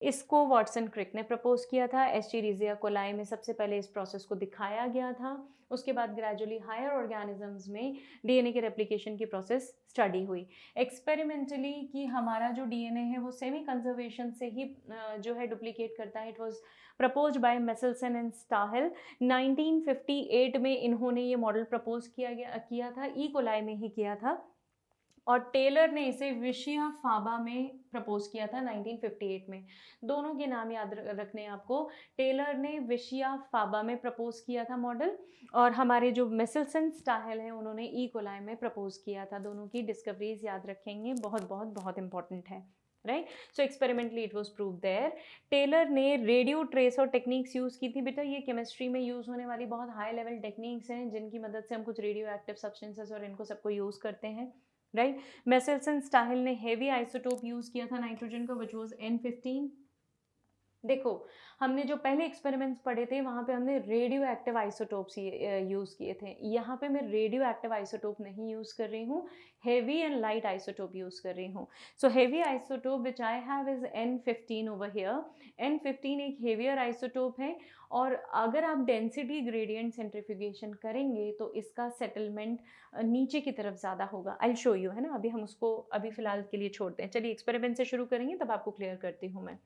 इसको Watson Crick ने propose किया था। एस्चेरिचिया कोलाई में सबसे पहले इस प्रोसेस को दिखाया गया था। उसके बाद ग्रेजुअली हायर ऑर्गेनिजम्स में डीएनए के रेप्लिकेशन की प्रोसेस स्टडी हुई एक्सपेरिमेंटली कि हमारा जो डीएनए है वो सेमी कंजर्वेशन से ही जो है डुप्लीकेट करता है। It was propose by Meselson and Stahl. 1958 में इन्होंने ये मॉडल प्रपोज किया था, ई कोलाई में ही किया था, और टेलर ने इसे विशिया फाबा में प्रपोज किया था 1958 में। दोनों के नाम याद रखने आपको। टेलर ने विशिया फाबा में प्रपोज किया था मॉडल, और हमारे जो मेसेल्सन स्टाहेल हैं उन्होंने ई कोलाई में प्रपोज किया था। दोनों की डिस्कवरीज याद रखेंगे, बहुत बहुत बहुत इंपॉर्टेंट है, right. So experimentally it was prove there. Taylor ने रेडियो ट्रेस और टेक्निक्स यूज़ की थी। बेटा ये केमिस्ट्री में यूज़ होने वाली बहुत हाई लेवल टेक्निक्स हैं जिनकी मदद से हम कुछ रेडियो एक्टिव सब्सटेंसेस और इनको सबको यूज़ करते हैं, राइट। मेसेल्सन स्टाहिल ने हेवी आइसोटोप यूज़ किया था नाइट्रोजन का, विच वाज N15। देखो हमने जो पहले एक्सपेरिमेंट्स पढ़े थे वहाँ पे हमने रेडियो एक्टिव आइसोटोप्स यूज़ किए थे। यहाँ पे मैं रेडियो एक्टिव आइसोटोप नहीं यूज़ कर रही हूँ, heavy and light isotope use कर रही हूँ। So heavy isotope which I have is N15 over here. N15 एक हेवियर आइसोटोप है, और अगर आप डेंसिटी ग्रेडियंट सेंट्रीफ्यूगेशन करेंगे तो इसका सेटलमेंट नीचे की तरफ ज़्यादा होगा। आई विल शो यू, है ना। अभी हम उसको अभी फ़िलहाल के लिए छोड़ते हैं। चलिए एक्सपेरिमेंट से शुरू करेंगे, तब आपको क्लियर करती हूँ मैं।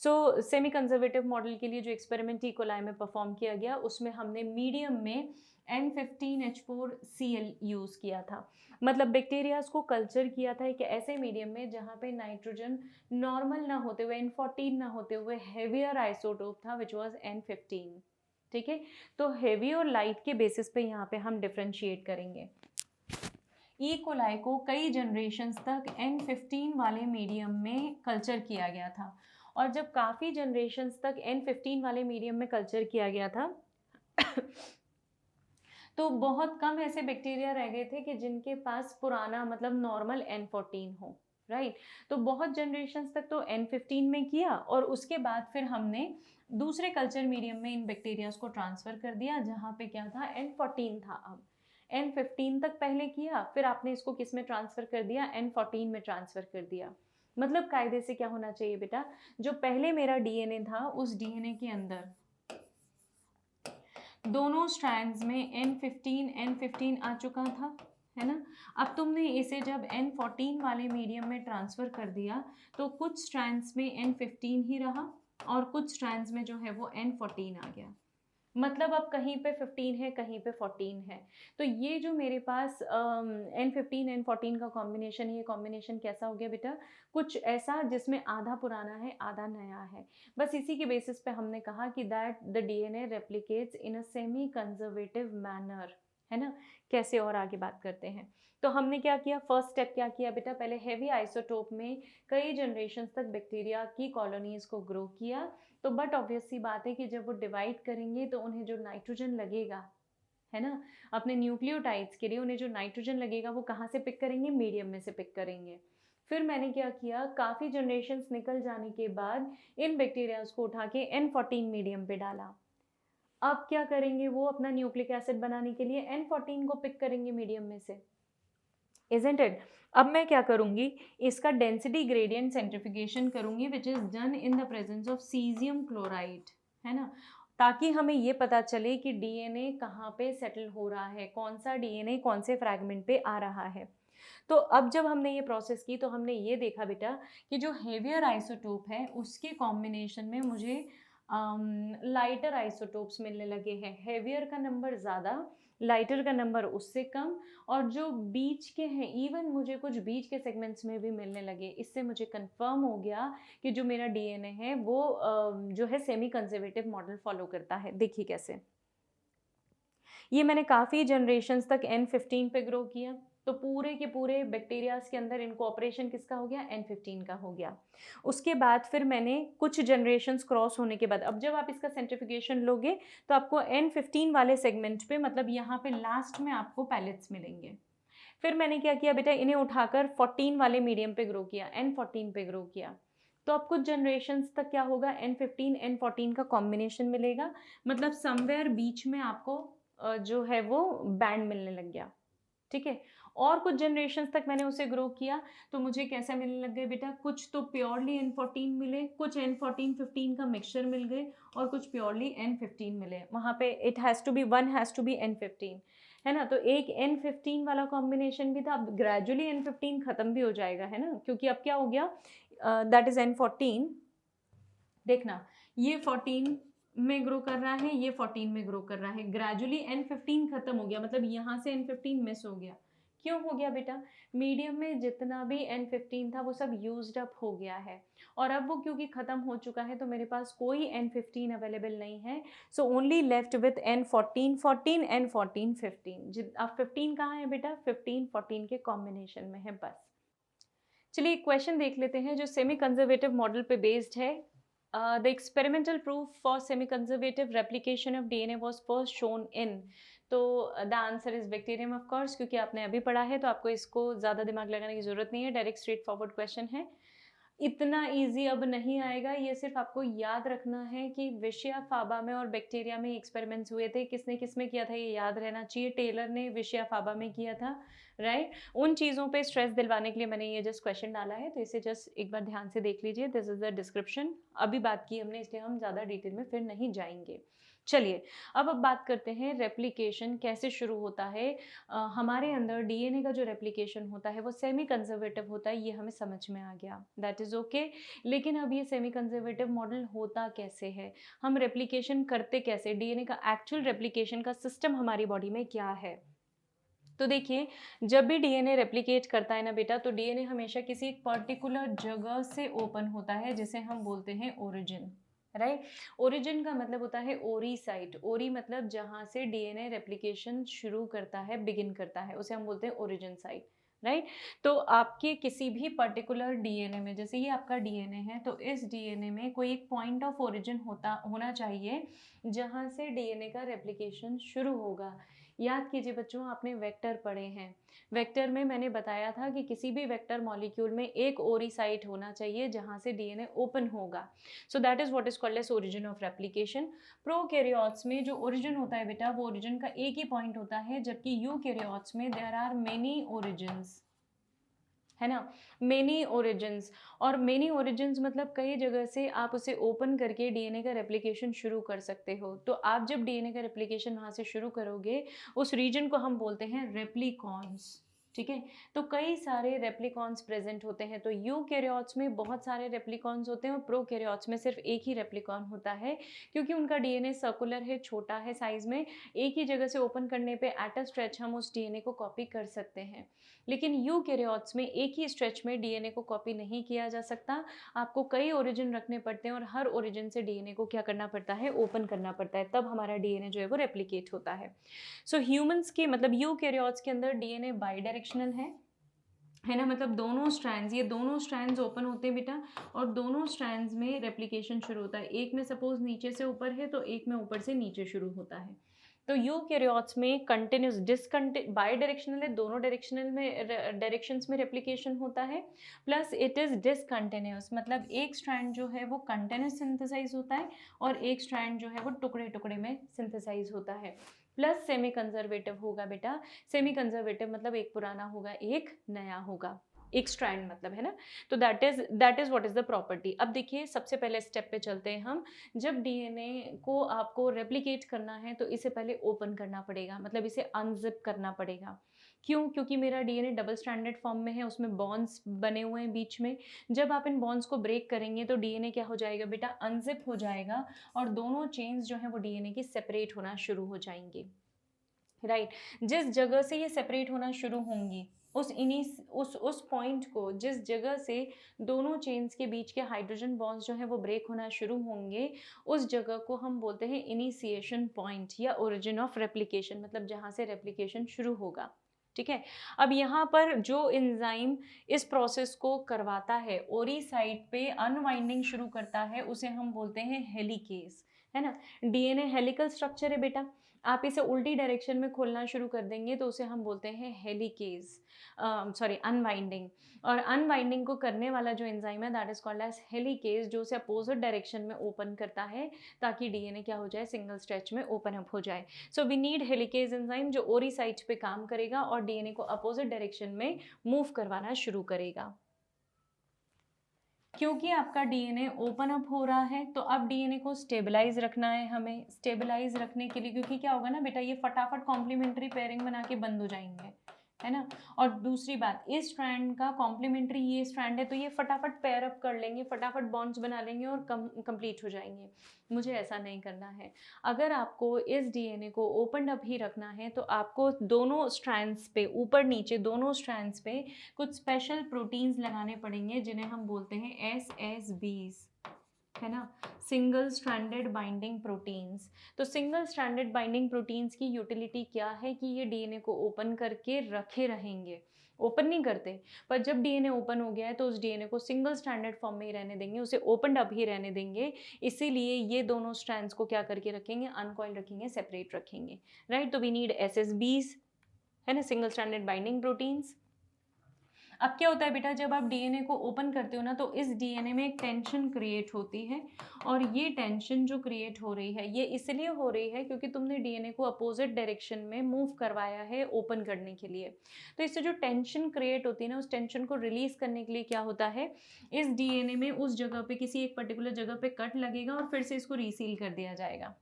सो सेमी कंजर्वेटिव मॉडल के लिए जो एक्सपेरिमेंट ई कोलाई में परफॉर्म किया गया उसमें हमने मीडियम में N15H4Cl यूज़ किया था। मतलब बैक्टीरियाज को कल्चर किया था एक ऐसे मीडियम में जहाँ पे नाइट्रोजन नॉर्मल ना होते हुए, N14 ना होते हुए हेवियर आइसोटोप था विच वाज N15। ठीक है, तो हेवी और लाइट के बेसिस पे यहाँ पे हम डिफ्रेंशिएट करेंगे। ई कोलाई को कई जनरेशन्स तक N15 वाले मीडियम में कल्चर किया गया था, और जब काफ़ी जनरेशन्स तक N15 वाले मीडियम में कल्चर किया गया था तो बहुत कम ऐसे बैक्टीरिया रह गए थे कि जिनके पास पुराना मतलब नॉर्मल N14 हो, राइट। तो बहुत जनरेशन्स तक तो N15 में किया, और उसके बाद फिर हमने दूसरे कल्चर मीडियम में इन बैक्टीरियाज को ट्रांसफ़र कर दिया जहाँ पे क्या था, N14 था। अब N15 तक पहले किया, फिर आपने इसको किस में ट्रांसफ़र कर दिया, N14 में ट्रांसफ़र कर दिया। मतलब कायदे से क्या होना चाहिए बेटा, जो पहले मेरा डीएनए था उस डीएनए के अंदर दोनों स्ट्रैंड्स में N15 आ चुका था, है ना। अब तुमने इसे जब N14 वाले मीडियम में ट्रांसफ़र कर दिया तो कुछ स्ट्रैंड्स में N15 ही रहा और कुछ स्ट्रैंड्स में जो है वो N14 आ गया। मतलब अब कहीं पे 15 है, कहीं पे 14 है। तो ये जो मेरे पास N15 N14 का कॉम्बिनेशन है, ये कॉम्बिनेशन कैसा हो गया बेटा, कुछ ऐसा जिसमें आधा पुराना है आधा नया है। बस इसी के बेसिस पे हमने कहा कि that the DNA replicates in a semi conservative manner, है ना। कैसे और आगे बात करते हैं। तो हमने क्या किया, फर्स्ट स्टेप क्या किया बेटा, पहले हेवी आइसोटोप में कई जनरेशन तक बैक्टीरिया की कॉलोनीज को ग्रो किया। तो बट ऑब्वियस सी बात है कि जब वो डिवाइड करेंगे तो उन्हें जो नाइट्रोजन लगेगा, है ना, अपने न्यूक्लियोटाइड्स के लिए उन्हें जो नाइट्रोजन लगेगा वो कहाँ से पिक करेंगे, मीडियम में से पिक करेंगे। फिर मैंने क्या किया, काफ़ी जनरेशन्स निकल जाने के बाद इन बैक्टीरियाज को उठा के N14 मीडियम पे डाला। अब क्या करेंगे, वो अपना न्यूक्लिक एसिड बनाने के लिए N14 को पिक करेंगे मीडियम में से, इज़न्ट इट। अब मैं क्या करूँगी, इसका डेंसिटी ग्रेडियंट सेंट्रीफ्यूगेशन करूँगी which is done in the presence of caesium chloride, है ना, ताकि हमें ये पता चले कि डीएनए कहाँ पे सेटल हो रहा है, कौन सा डीएनए कौन से फ्रैगमेंट पे आ रहा है। तो अब जब हमने ये प्रोसेस की तो हमने ये देखा बेटा कि जो हेवियर आइसोटोप है उसके कॉम्बिनेशन में मुझे लाइटर आइसोटोप्स मिलने लगे हैं। हेवियर का नंबर ज़्यादा, लाइटर का नंबर उससे कम, और जो बीच के हैं इवन मुझे कुछ बीच के सेगमेंट्स में भी मिलने लगे। इससे मुझे कंफर्म हो गया कि जो मेरा डीएनए है वो जो है सेमी कंजर्वेटिव मॉडल फॉलो करता है। देखिए कैसे, ये मैंने काफ़ी जनरेशन्स तक N15 पे ग्रो किया, तो पूरे के पूरे बैक्टीरियाज के अंदर इनको ऑपरेशन किसका हो गया, N15 का हो गया। उसके बाद फिर मैंने कुछ जनरेशन्स क्रॉस होने के बाद, अब जब आप इसका सेंट्रीफ्यूगेशन लोगे तो आपको N15 वाले सेगमेंट पे, मतलब यहाँ पे लास्ट में आपको पैलेट्स मिलेंगे। फिर मैंने क्या किया बेटा, इन्हें उठाकर 14 वाले मीडियम पे ग्रो किया, N14 पे ग्रो किया। तो अब कुछ जनरेशन्स तक क्या होगा, N15 N14 का कॉम्बिनेशन मिलेगा, मतलब समवेयर बीच में आपको जो है वो बैंड मिलने लग गया, ठीक है। और कुछ जनरेशन्स तक मैंने उसे ग्रो किया तो मुझे कैसा मिलने लग गए बेटा, कुछ तो प्योरली N14 मिले, कुछ N14-15 का मिक्सचर मिल गए और कुछ प्योरली N15 मिले। वहाँ पे it has to be N15 है ना। तो एक N15 वाला कॉम्बिनेशन भी था। अब ग्रेजुअली N15 ख़त्म भी हो जाएगा है ना, क्योंकि अब क्या हो गया, दैट इज़ N14। देखना ये 14 में ग्रो कर रहा है, ये 14 में ग्रो कर रहा है। ग्रेजुअली N15 खत्म हो गया, मतलब यहाँ से N15 मिस हो गया। क्यों हो गया बेटा, मीडियम में जितना भी N15 था वो सब यूज्ड अप हो गया है, और अब वो क्योंकि ख़त्म हो चुका है तो मेरे पास कोई N15 अवेलेबल नहीं है। So only left with N14 N15। अब 15 कहाँ है बेटा, 15-14 के कॉम्बिनेशन में है बस। चलिए एक क्वेश्चन देख लेते हैं जो सेमी कंजर्वेटिव मॉडल पे बेस्ड है। The experimental proof for semi-conservative replication of DNA was first shown in, तो the answer is bacterium of course, क्योंकि आपने अभी पढ़ा है तो आपको इसको ज़्यादा दिमाग लगाने की ज़रूरत नहीं है, डायरेक्ट स्ट्रेट फॉरवर्ड क्वेश्चन है। इतना इजी अब नहीं आएगा, ये सिर्फ आपको याद रखना है कि विशिया फाबा में और बैक्टीरिया में एक्सपेरिमेंट्स हुए थे। किसने किसमें किया था ये याद रहना चाहिए। टेलर ने विशिया फाबा में किया था, राइट। उन चीज़ों पे स्ट्रेस दिलवाने के लिए मैंने ये जस्ट क्वेश्चन डाला है, तो इसे जस्ट एक बार ध्यान से देख लीजिए। This is the description. अभी बात की हमने, इसलिए हम ज़्यादा डिटेल में फिर नहीं जाएंगे। चलिए अब बात करते हैं रेप्लिकेशन कैसे शुरू होता है। हमारे अंदर डीएनए का जो रेप्लिकेशन होता है वो सेमी कंजर्वेटिव होता है, ये हमें समझ में आ गया, दैट इज़ ओके। लेकिन अब ये सेमी कंजर्वेटिव मॉडल होता कैसे है, हम रेप्लिकेशन करते कैसे, डीएनए का एक्चुअल रेप्लिकेशन का सिस्टम हमारी बॉडी में क्या है। तो देखिए जब भी डीएनए रेप्लिकेट करता है ना बेटा, तो डीएनए हमेशा किसी एक पर्टिकुलर जगह से ओपन होता है जिसे हम बोलते हैं ओरिजिन, राइट। ओरिजिन का मतलब होता है ओरी साइट। ओरी मतलब जहाँ से डीएनए रेप्लिकेशन शुरू करता है, बिगिन करता है, उसे हम बोलते हैं ओरिजिन साइट, राइट। तो आपके किसी भी पर्टिकुलर डीएनए में, जैसे ये आपका डीएनए है, तो इस डीएनए में कोई एक पॉइंट ऑफ ओरिजिन होना चाहिए जहाँ से डीएनए का रेप्लिकेशन शुरू होगा। याद कीजिए बच्चों, आपने वेक्टर पढ़े हैं। वेक्टर में मैंने बताया था कि किसी भी वेक्टर मॉलिक्यूल में एक ओरी साइट होना चाहिए जहाँ से डीएनए ओपन होगा। So that is what is called as origin of replication. Prokaryotes में जो ओरिजिन होता है बेटा, वो ओरिजिन का एक ही पॉइंट होता है, जबकि यूकैरियोट्स में देयर आर मेनी ओरिजिन्स, है ना, मेनी ओरिजिन्स। और मेनी ओरिजिन्स मतलब कई जगह से आप उसे ओपन करके डीएनए का रेप्लिकेशन शुरू कर सकते हो। तो आप जब डीएनए का रेप्लिकेशन वहाँ से शुरू करोगे, उस रीजन को हम बोलते हैं रेप्लिकॉन्स, ठीक है। तो कई सारे रेप्लिकॉन्स प्रेजेंट होते हैं। तो यूकैरियोट्स में बहुत सारे रेप्लिकॉन्स होते हैं और प्रोकैरियोट्स में सिर्फ एक ही रेप्लिकॉन होता है, क्योंकि उनका डीएनए सर्कुलर है, छोटा है साइज में। एक ही जगह से ओपन करने पे एट अ स्ट्रेच हम उस डीएनए को कॉपी कर सकते हैं। लेकिन यूकैरियोट्स में एक ही स्ट्रेच में डीएनए को कॉपी नहीं किया जा सकता, आपको कई ओरिजिन रखने पड़ते हैं और हर ओरिजिन से डीएनए को क्या करना पड़ता है, ओपन करना पड़ता है, तब हमारा डीएनए जो है वो रेप्लिकेट होता है। सो ह्यूमंस के मतलब यूकैरियोट्स के अंदर डीएनए बाई डायरेक्शनल है ना, मतलब दोनों स्ट्रैंड्स, ये दोनों स्ट्रैंड्स ओपन होते हैं बेटा, और दोनों स्ट्रैंड्स में रेप्लिकेशन शुरू होता है। एक में सपोज नीचे से ऊपर है तो एक में ऊपर से नीचे शुरू होता है। तो यूकैरियोट्स में कंटिन्यूस बाई डायरेक्शनल है, दोनों डायरेक्शंस में रेप्लिकेशन होता है, प्लस इट इज डिसकंटिन्यूस, मतलब एक स्ट्रैंड जो है वो कंटिन्यूस सिंथेसाइज होता है और एक स्ट्रैंड जो है वो टुकड़े टुकड़े में सिंथेसाइज होता है। प्लस सेमी कंजर्वेटिव होगा बेटा। सेमी कंजर्वेटिव मतलब एक पुराना होगा एक नया होगा, एक स्ट्रैंड मतलब, है ना। तो that is what is the property. अब देखिए सबसे पहले स्टेप पे चलते हैं हम। जब डीएनए को आपको रेप्लिकेट करना है तो इसे पहले ओपन करना पड़ेगा, मतलब इसे अनजिप करना पड़ेगा। क्यों? क्योंकि मेरा डीएनए डबल स्ट्रैंडेड फॉर्म में है, उसमें बॉन्ड्स बने हुए हैं बीच में। जब आप इन बॉन्ड्स को ब्रेक करेंगे तो डीएनए क्या हो जाएगा बेटा, अनजिप हो जाएगा और दोनों चेन्स जो है वो डीएनए की सेपरेट होना शुरू हो जाएंगी, राइट। जिस जगह से ये सेपरेट होना शुरू होंगी, उस पॉइंट को, जिस जगह से दोनों चेन्स के बीच के हाइड्रोजन बॉन्ड्स जो है वो ब्रेक होना शुरू होंगे, उस जगह को हम बोलते हैं इनिशिएशन पॉइंट या ओरिजिन ऑफ रेप्लिकेशन, मतलब जहाँ से रेप्लिकेशन शुरू होगा, ठीक है। अब यहाँ पर जो एंजाइम इस प्रोसेस को करवाता है, ओरी साइट पे अनवाइंडिंग शुरू करता है, उसे हम बोलते हैं हेलिकेज, है ना। डीएनए हेलिकल स्ट्रक्चर है बेटा। आप इसे उल्टी डायरेक्शन में खोलना शुरू कर देंगे तो उसे हम बोलते हैं हेलिकेज, सॉरी अनवाइंडिंग। और अनवाइंडिंग को करने वाला जो एंजाइम है that is called as helicase, जो उसे अपोजिट डायरेक्शन में ओपन करता है ताकि डीएनए क्या हो जाए, सिंगल स्ट्रेच में ओपन अप हो जाए। So we need helicase enzyme जो ओरी साइट पे काम करेगा और डीएनए को अपोजिट डायरेक्शन में मूव करवाना शुरू करेगा। क्योंकि आपका डीएनए ओपन अप हो रहा है तो अब डीएनए को स्टेबलाइज रखना है हमें। स्टेबलाइज रखने के लिए, क्योंकि क्या होगा ना बेटा, ये फटाफट कॉम्प्लीमेंट्री पेयरिंग बना के बंद हो जाएंगे, है ना। और दूसरी बात, इस स्ट्रैंड का कॉम्प्लीमेंट्री ये स्ट्रैंड है तो ये फटाफट पेयर अप कर लेंगे, फटाफट बॉन्ड्स बना लेंगे और कंप्लीट हो जाएंगे। मुझे ऐसा नहीं करना है। अगर आपको इस डीएनए को ओपन अप ही रखना है तो आपको दोनों स्ट्रैंड्स पे, ऊपर नीचे दोनों स्ट्रैंड्स पे कुछ स्पेशल प्रोटीन्स लगाने पड़ेंगे जिन्हें हम बोलते हैं SSBs, है ना, सिंगल स्ट्रैंडेड बाइंडिंग प्रोटीन्स। तो सिंगल स्ट्रैंडेड बाइंडिंग प्रोटीन्स की यूटिलिटी क्या है कि ये डीएनए को ओपन करके रखे रहेंगे, ओपन नहीं करते, पर जब डीएनए ओपन हो गया है तो उस डीएनए को सिंगल स्ट्रैंडेड फॉर्म में ही रहने देंगे, उसे ओपन अप ही रहने देंगे। इसीलिए ये दोनों स्ट्रैंड्स को क्या करके रखेंगे, अनकॉइल रखेंगे, सेपरेट रखेंगे, राइट। तो वी नीड SSBs, है ना, सिंगल स्ट्रैंडेड बाइंडिंग प्रोटीन्स। अब क्या होता है बेटा, जब आप डीएनए को ओपन करते हो ना तो इस डीएनए में एक टेंशन क्रिएट होती है, और ये टेंशन जो क्रिएट हो रही है ये इसलिए हो रही है क्योंकि तुमने डीएनए को अपोजिट डायरेक्शन में मूव करवाया है ओपन करने के लिए। तो इससे जो टेंशन क्रिएट होती है ना, उस टेंशन को रिलीज करने के लिए क्या होता है, इस डीएनए में उस जगह पे, किसी एक पर्टिकुलर जगह पे कट लगेगा और फिर से इसको रीसील कर दिया जाएगा,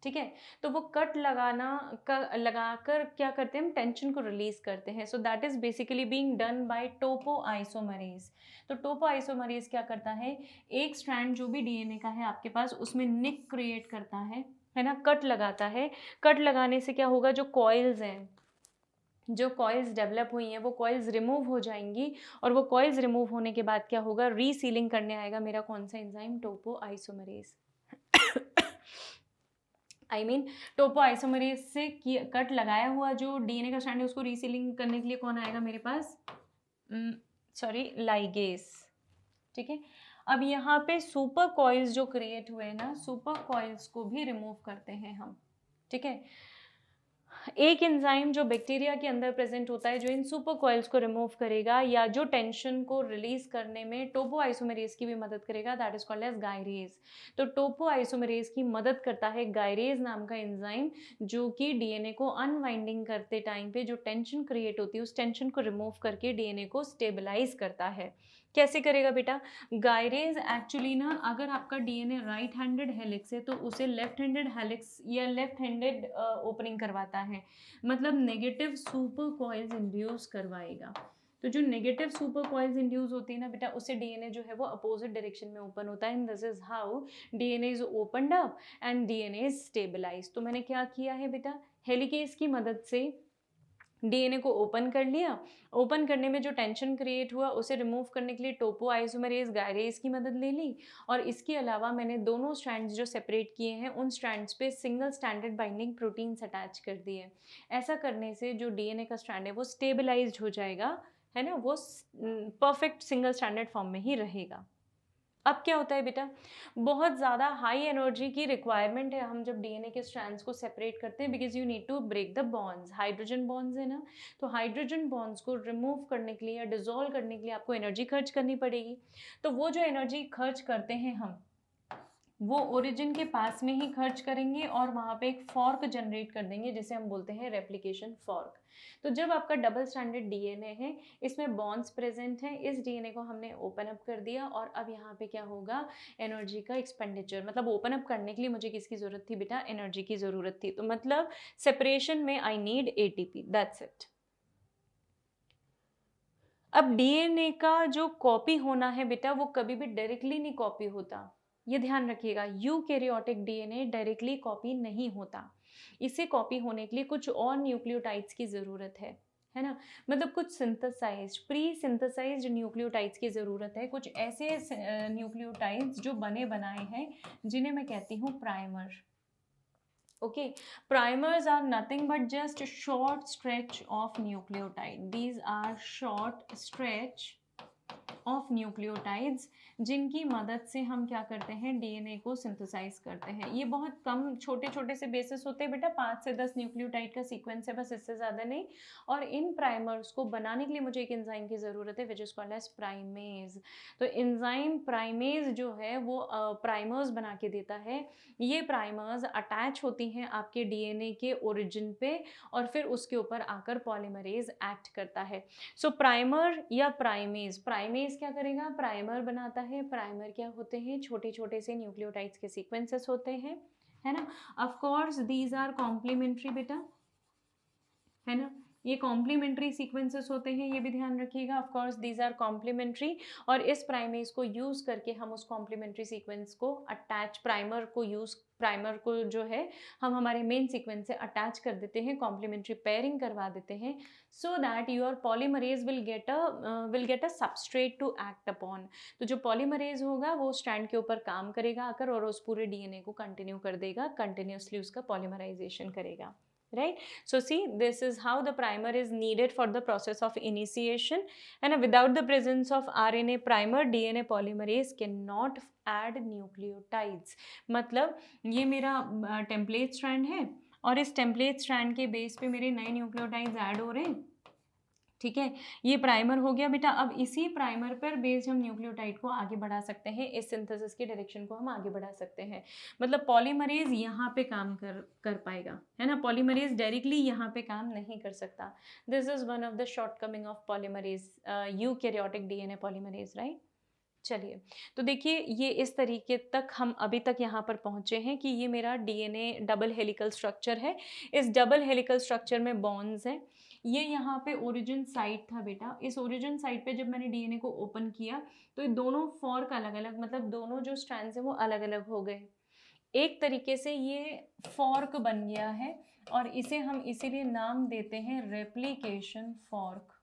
ठीक है। तो वो कट लगाकर क्या करते हैं, हम टेंशन को रिलीज करते हैं। So that is basically being done by topoisomerase. तो टोपोआइसोमरेज क्या करता है, एक स्ट्रैंड जो भी डीएनए का है आपके पास उसमें निक क्रिएट करता है ना, कट लगाता है। कट लगाने से क्या होगा, जो कॉइल्स हैं, जो कॉइल्स डेवलप हुई हैं वो कॉइल्स रिमूव हो जाएंगी, और वो कॉइल्स रिमूव होने के बाद क्या होगा, रीसीलिंग करने आएगा मेरा कौन सा enzyme, topoisomerase. I mean topoisomerase से कट लगाया हुआ जो डीएनए का स्ट्रैंड है उसको रीसीलिंग करने के लिए कौन आएगा मेरे पास, सॉरी, लाइगेस, ठीक है। अब यहाँ पे सुपर कॉइल्स जो क्रिएट हुए ना, सुपर कॉइल्स को भी रिमूव करते हैं हम, ठीक है। एक एंजाइम जो बैक्टीरिया के अंदर प्रेजेंट होता है जो इन सुपर कॉइल्स को रिमूव करेगा या जो टेंशन को रिलीज करने में टोपोआइसोमरेज की भी मदद करेगा, that is called as gyrase. तो टोपोआइसोमरेज की मदद करता है गायरेज नाम का एंजाइम, जो कि डीएनए को अनवाइंडिंग करते टाइम पे जो टेंशन क्रिएट होती है उस टेंशन को रिमूव करके डीएनए को स्टेबलाइज करता है। कैसे करेगा बेटा, गायरेज एक्चुअली ना, अगर आपका डीएनए राइट हैंडेड हेलिक्स है तो उसे लेफ्ट हैंडेड हेलिक्स या लेफ्ट हैंडेड ओपनिंग करवाता है, मतलब नेगेटिव सुपर कॉइल्स इंड्यूस करवाएगा। तो जो नेगेटिव सुपर कॉइल्स इंड्यूस होती है ना बेटा, उससे डीएनए जो है वो अपोजिट डायरेक्शन में ओपन होता है, and this is how DNA is opened up and DNA is stabilise. तो मैंने क्या किया है बेटा, हेलिकेज की मदद से डीएनए को ओपन कर लिया, ओपन करने में जो टेंशन क्रिएट हुआ उसे रिमूव करने के लिए टोपोआइसोमरेज गायरेज की मदद ले ली, और इसके अलावा मैंने दोनों स्ट्रैंड्स जो सेपरेट किए हैं उन स्ट्रैंड्स पे single standard binding proteins attach कर दिए। ऐसा करने से जो डीएनए का स्ट्रैंड है वो स्टेबलाइज्ड हो जाएगा, है ना, वो परफेक्ट सिंगल स्टैंडर्ड फॉर्म में ही रहेगा। अब क्या होता है बेटा, बहुत ज़्यादा हाई एनर्जी की रिक्वायरमेंट है हम जब डीएनए के स्ट्रैंड्स को सेपरेट करते हैं, because you need to break the bonds, hydrogen bonds है ना, तो हाइड्रोजन बॉन्ड्स को रिमूव करने के लिए या डिसॉल्व करने के लिए आपको एनर्जी खर्च करनी पड़ेगी। तो वो जो एनर्जी खर्च करते हैं हम, वो ओरिजिन के पास में ही खर्च करेंगे और वहाँ पे एक फॉर्क जनरेट कर देंगे जिसे हम बोलते हैं रेप्लिकेशन फॉर्क। तो जब आपका डबल स्टैंडर्ड डीएनए है, इसमें बॉन्ड्स प्रेजेंट हैं, इस डीएनए को हमने ओपन अप कर दिया, और अब यहाँ पे क्या होगा, एनर्जी का एक्सपेंडिचर, मतलब ओपन अप करने के लिए मुझे किसकी ज़रूरत थी बेटा, एनर्जी की ज़रूरत थी। तो मतलब सेपरेशन में I need ATP, that's it. अब डीएनए का जो कॉपी होना है बेटा वो कभी भी डायरेक्टली नहीं कॉपी होता, ये ध्यान रखिएगा। यूकैरियोटिक डीएनए डायरेक्टली कॉपी नहीं होता, इसे कॉपी होने के लिए कुछ और न्यूक्लियोटाइड्स की ज़रूरत है ना, मतलब कुछ सिंथेसाइज्ड, प्री सिंथेसाइज्ड न्यूक्लियोटाइड्स की ज़रूरत है, कुछ ऐसे न्यूक्लियोटाइड्स जो बने बनाए हैं जिन्हें मैं कहती हूँ primer. Okay, primers are nothing but just short stretch of nucleotide. These are short stretch of nucleotides जिनकी मदद से हम क्या करते हैं, डीएनए को सिंथेसाइज करते हैं। ये बहुत कम छोटे छोटे से बेसिस होते हैं बेटा, 5 से 10 न्यूक्लियोटाइड का सीक्वेंस है बस, इससे ज़्यादा नहीं। और इन प्राइमर्स को बनाने के लिए मुझे एक एंजाइम की ज़रूरत है which is called as primase. तो एंजाइम प्राइमेज जो है वो प्राइमर्स बना के देता है। ये प्राइमर्स अटैच होती हैं आपके डीएनए के ओरिजिन पे और फिर उसके ऊपर आकर पॉलीमरेज एक्ट करता है। सो प्राइमर या प्राइमेज, प्राइमेज क्या करेगा, प्राइमर बनाता है। प्राइमर क्या होते हैं, छोटे छोटे से न्यूक्लियोटाइड्स के सीक्वेंसेस होते हैं, है ना। Of course these are complementary बेटा, है ना, ये कॉम्प्लीमेंट्री सीक्वेंसेस होते हैं, ये भी ध्यान रखिएगा। Of course these are complementary, और इस प्राइमेज को यूज़ करके हम उस कॉम्प्लीमेंट्री सीक्वेंस को अटैच, प्राइमर को जो है हम हमारे मेन सीक्वेंस से अटैच कर देते हैं, कॉम्प्लीमेंट्री पेयरिंग करवा देते हैं, so that your polymerase will get a substrate to act upon. तो जो पॉलीमरेज होगा वो स्ट्रैंड के ऊपर काम करेगा आकर और उस पूरे डीएनए को कंटिन्यू कर देगा, कंटिन्यूसली उसका पॉलीमराइजेशन करेगा, right? So see, this is how the primer is needed for the process of initiation, and without the presence of RNA primer, DNA polymerase cannot add nucleotides। मतलब ये मेरा template strand है और इस template strand के base पे मेरे नए न्यूक्लियोटाइड्स ऐड हो रहे हैं, ठीक है। ये प्राइमर हो गया बेटा। अब इसी प्राइमर पर बेस्ड हम न्यूक्लियोटाइड को आगे बढ़ा सकते हैं, इस सिंथेसिस की डायरेक्शन को हम आगे बढ़ा सकते हैं। मतलब पॉलीमरेज यहाँ पे काम कर पाएगा, है ना, पॉलीमरेज डायरेक्टली यहाँ पे काम नहीं कर सकता। This is one of the shortcoming of polymerase, eukaryotic DNA polymerase, right. चलिए, तो देखिए ये इस तरीके तक हम अभी तक यहाँ पर पहुँचे हैं कि ये मेरा डीएनए डबल हेलिकल स्ट्रक्चर है। इस डबल हेलिकल स्ट्रक्चर में बॉन्ड्स हैं। ये यहाँ पे ओरिजिन साइट था बेटा। इस ओरिजिन साइट पे जब मैंने डीएनए को ओपन किया तो ये दोनों फॉर्क अलग अलग, मतलब दोनों जो स्ट्रैंड्स हैं वो अलग अलग हो गए। एक तरीके से ये फॉर्क बन गया है और इसे हम इसीलिए नाम देते हैं replication fork.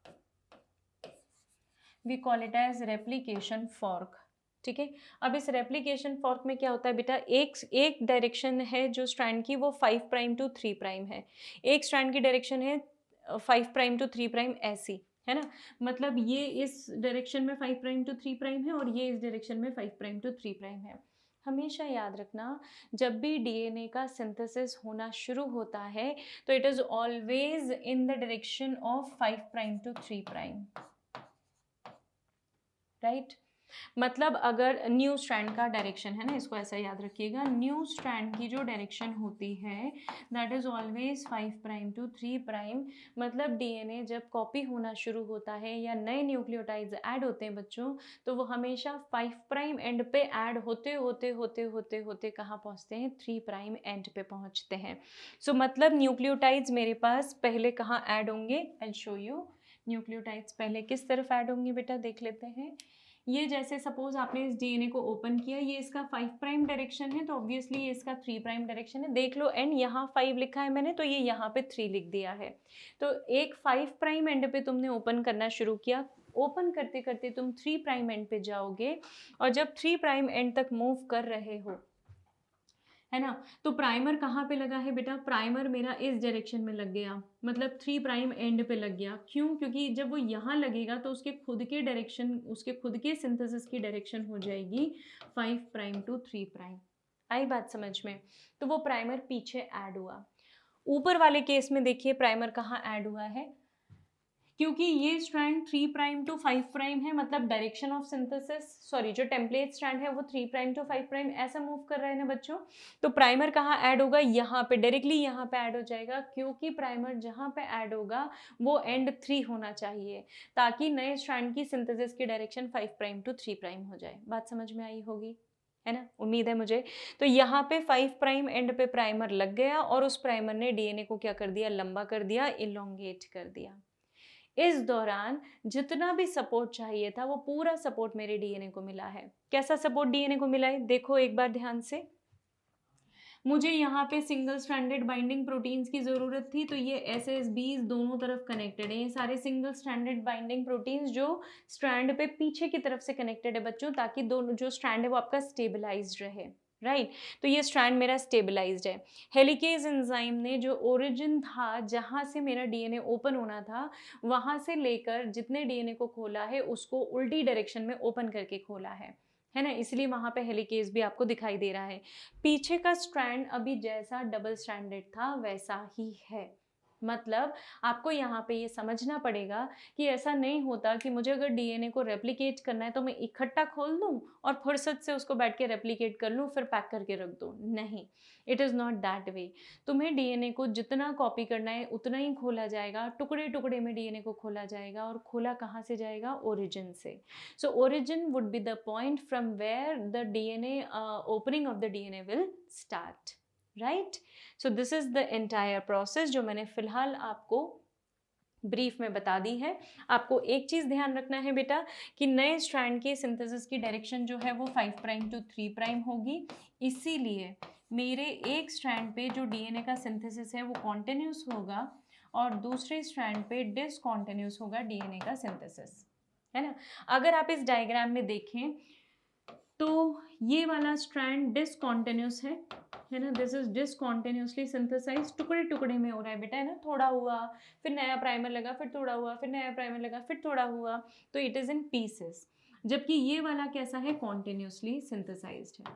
We call it as replication fork, ठीक है। अब इस रेप्लिकेशन फॉर्क में क्या होता है बेटा, एक डायरेक्शन है जो स्ट्रैंड की वो 5 प्राइम टू 3 प्राइम है, एक स्ट्रैंड की डायरेक्शन है 5 प्राइम टू 3 प्राइम ऐसी, है ना। मतलब ये इस डायरेक्शन में 5 प्राइम टू 3 प्राइम है और ये इस डायरेक्शन में 5 प्राइम टू 3 प्राइम है। हमेशा याद रखना, जब भी डीएनए का सिंथेसिस होना शुरू होता है तो it is always in the direction of 5 prime to 3 prime, right. मतलब अगर न्यू स्ट्रैंड का डायरेक्शन है ना, इसको ऐसा याद रखिएगा, न्यू स्ट्रैंड की जो डायरेक्शन होती है that is always 5 prime to 3 prime. मतलब डीएनए जब कॉपी होना शुरू होता है या नए न्यूक्लियोटाइड्स ऐड होते हैं बच्चों, तो वो हमेशा 5 प्राइम एंड पे ऐड होते होते होते होते होते कहाँ पहुँचते हैं, 3 प्राइम एंड पे पहुँचते हैं। सो मतलब न्यूक्लियोटाइड्स मेरे पास पहले कहाँ ऐड होंगे, आई विल शो यू। न्यूक्लियोटाइड्स पहले किस तरफ ऐड होंगे बेटा, देख लेते हैं। ये जैसे सपोज आपने इस डीएनए को ओपन किया, ये इसका 5 प्राइम डायरेक्शन है तो ऑब्वियसली ये इसका 3 प्राइम डायरेक्शन है, देख लो एंड यहाँ 5 लिखा है मैंने तो ये यहाँ पे 3 लिख दिया है। तो एक 5 प्राइम एंड पे तुमने ओपन करना शुरू किया, ओपन करते करते तुम 3 प्राइम एंड पे जाओगे और जब 3 प्राइम एंड तक मूव कर रहे हो, है ना, तो प्राइमर कहाँ पे लगा है बेटा, प्राइमर मेरा इस डायरेक्शन में लग गया, मतलब 3 प्राइम एंड पे लग गया। क्यों, क्योंकि जब वो यहाँ लगेगा तो उसके खुद के डायरेक्शन, उसके खुद के सिंथेसिस की डायरेक्शन हो जाएगी 5 प्राइम टू 3 प्राइम। आई बात समझ में। तो वो प्राइमर पीछे ऐड हुआ। ऊपर वाले केस में देखिए प्राइमर कहाँ ऐड हुआ है, क्योंकि ये स्ट्रैंड 3 प्राइम टू 5 प्राइम है, मतलब डायरेक्शन ऑफ सिंथेसिस, सॉरी जो टेम्पलेट स्ट्रैंड है वो 3 प्राइम टू 5 प्राइम ऐसा मूव कर रहा है ना बच्चों। तो प्राइमर कहाँ ऐड होगा, यहाँ पे डायरेक्टली यहाँ पे ऐड हो जाएगा, क्योंकि प्राइमर जहाँ पे ऐड होगा वो एंड 3 होना चाहिए ताकि नए स्ट्रैंड की सिंथेसिस की डायरेक्शन 5 प्राइम टू 3 प्राइम हो जाए। बात समझ में आई होगी, है ना, उम्मीद है मुझे। तो यहाँ पे 5 प्राइम एंड पे प्राइमर लग गया और उस प्राइमर ने डीएनए को क्या कर दिया, लंबा कर दिया, इलोंगेट कर दिया। इस दौरान जितना भी सपोर्ट चाहिए था वो पूरा सपोर्ट मेरे डीएनए को मिला है। कैसा सपोर्ट डीएनए को मिला है, देखो एक बार ध्यान से। मुझे यहाँ पे सिंगल स्ट्रैंडेड बाइंडिंग प्रोटीन्स की ज़रूरत थी, तो ये SSBs दोनों तरफ कनेक्टेड है। ये सारे सिंगल स्ट्रैंडेड बाइंडिंग प्रोटीन्स जो स्ट्रैंड पे पीछे की तरफ से कनेक्टेड है बच्चों, ताकि दोनों जो स्ट्रैंड है वो आपका स्टेबलाइज्ड रहे, राइट तो ये स्ट्रैंड मेरा स्टेबलाइज्ड है। हेलिकेज एंजाइम ने जो ओरिजिन था जहाँ से मेरा डीएनए ओपन होना था, वहाँ से लेकर जितने डीएनए को खोला है उसको उल्टी डायरेक्शन में ओपन करके खोला है ना, इसलिए वहाँ पे हेलिकेज भी आपको दिखाई दे रहा है। पीछे का स्ट्रैंड अभी जैसा डबल स्ट्रैंडेड था वैसा ही है। मतलब आपको यहाँ पे ये समझना पड़ेगा कि ऐसा नहीं होता कि मुझे अगर डीएनए को रेप्लिकेट करना है तो मैं इकट्ठा खोल दूँ और फुर्सत से उसको बैठ के रेप्लिकेट कर लूँ फिर पैक करके रख दूँ। नहीं, it is not that way. तुम्हें डीएनए को जितना कॉपी करना है उतना ही खोला जाएगा, टुकड़े टुकड़े में डीएनए को खोला जाएगा। और खोला कहाँ से जाएगा? ओरिजिन से। So origin would be the point from where the DNA opening of the DNA will start, right. So this is the entire process जो मैंने फिलहाल आपको ब्रीफ में बता दी है। आपको एक चीज़ ध्यान रखना है बेटा कि नए स्ट्रैंड के सिंथेसिस की डायरेक्शन जो है वो 5 प्राइम टू 3 प्राइम होगी। इसीलिए मेरे एक स्ट्रैंड पे जो डीएनए का सिंथेसिस है वो कॉन्टिन्यूस होगा और दूसरे स्ट्रैंड पे डिसकॉन्टिन्यूस होगा डीएनए का सिंथेसिस, है ना। अगर आप इस डायग्राम में देखें तो ये वाला स्ट्रैंड डिसकॉन्टिन्यूस है ना, दिस इज डिसकॉन्टिन्यूसली सिंथेसाइज, टुकड़े टुकड़े में हो रहा है बेटा, है ना। थोड़ा हुआ फिर नया प्राइमर लगा, फिर थोड़ा हुआ, फिर नया प्राइमर लगा, फिर थोड़ा हुआ, तो इट इज इन पीसेस। जबकि ये वाला कैसा है? कॉन्टिन्यूसली सिंथेसाइज्ड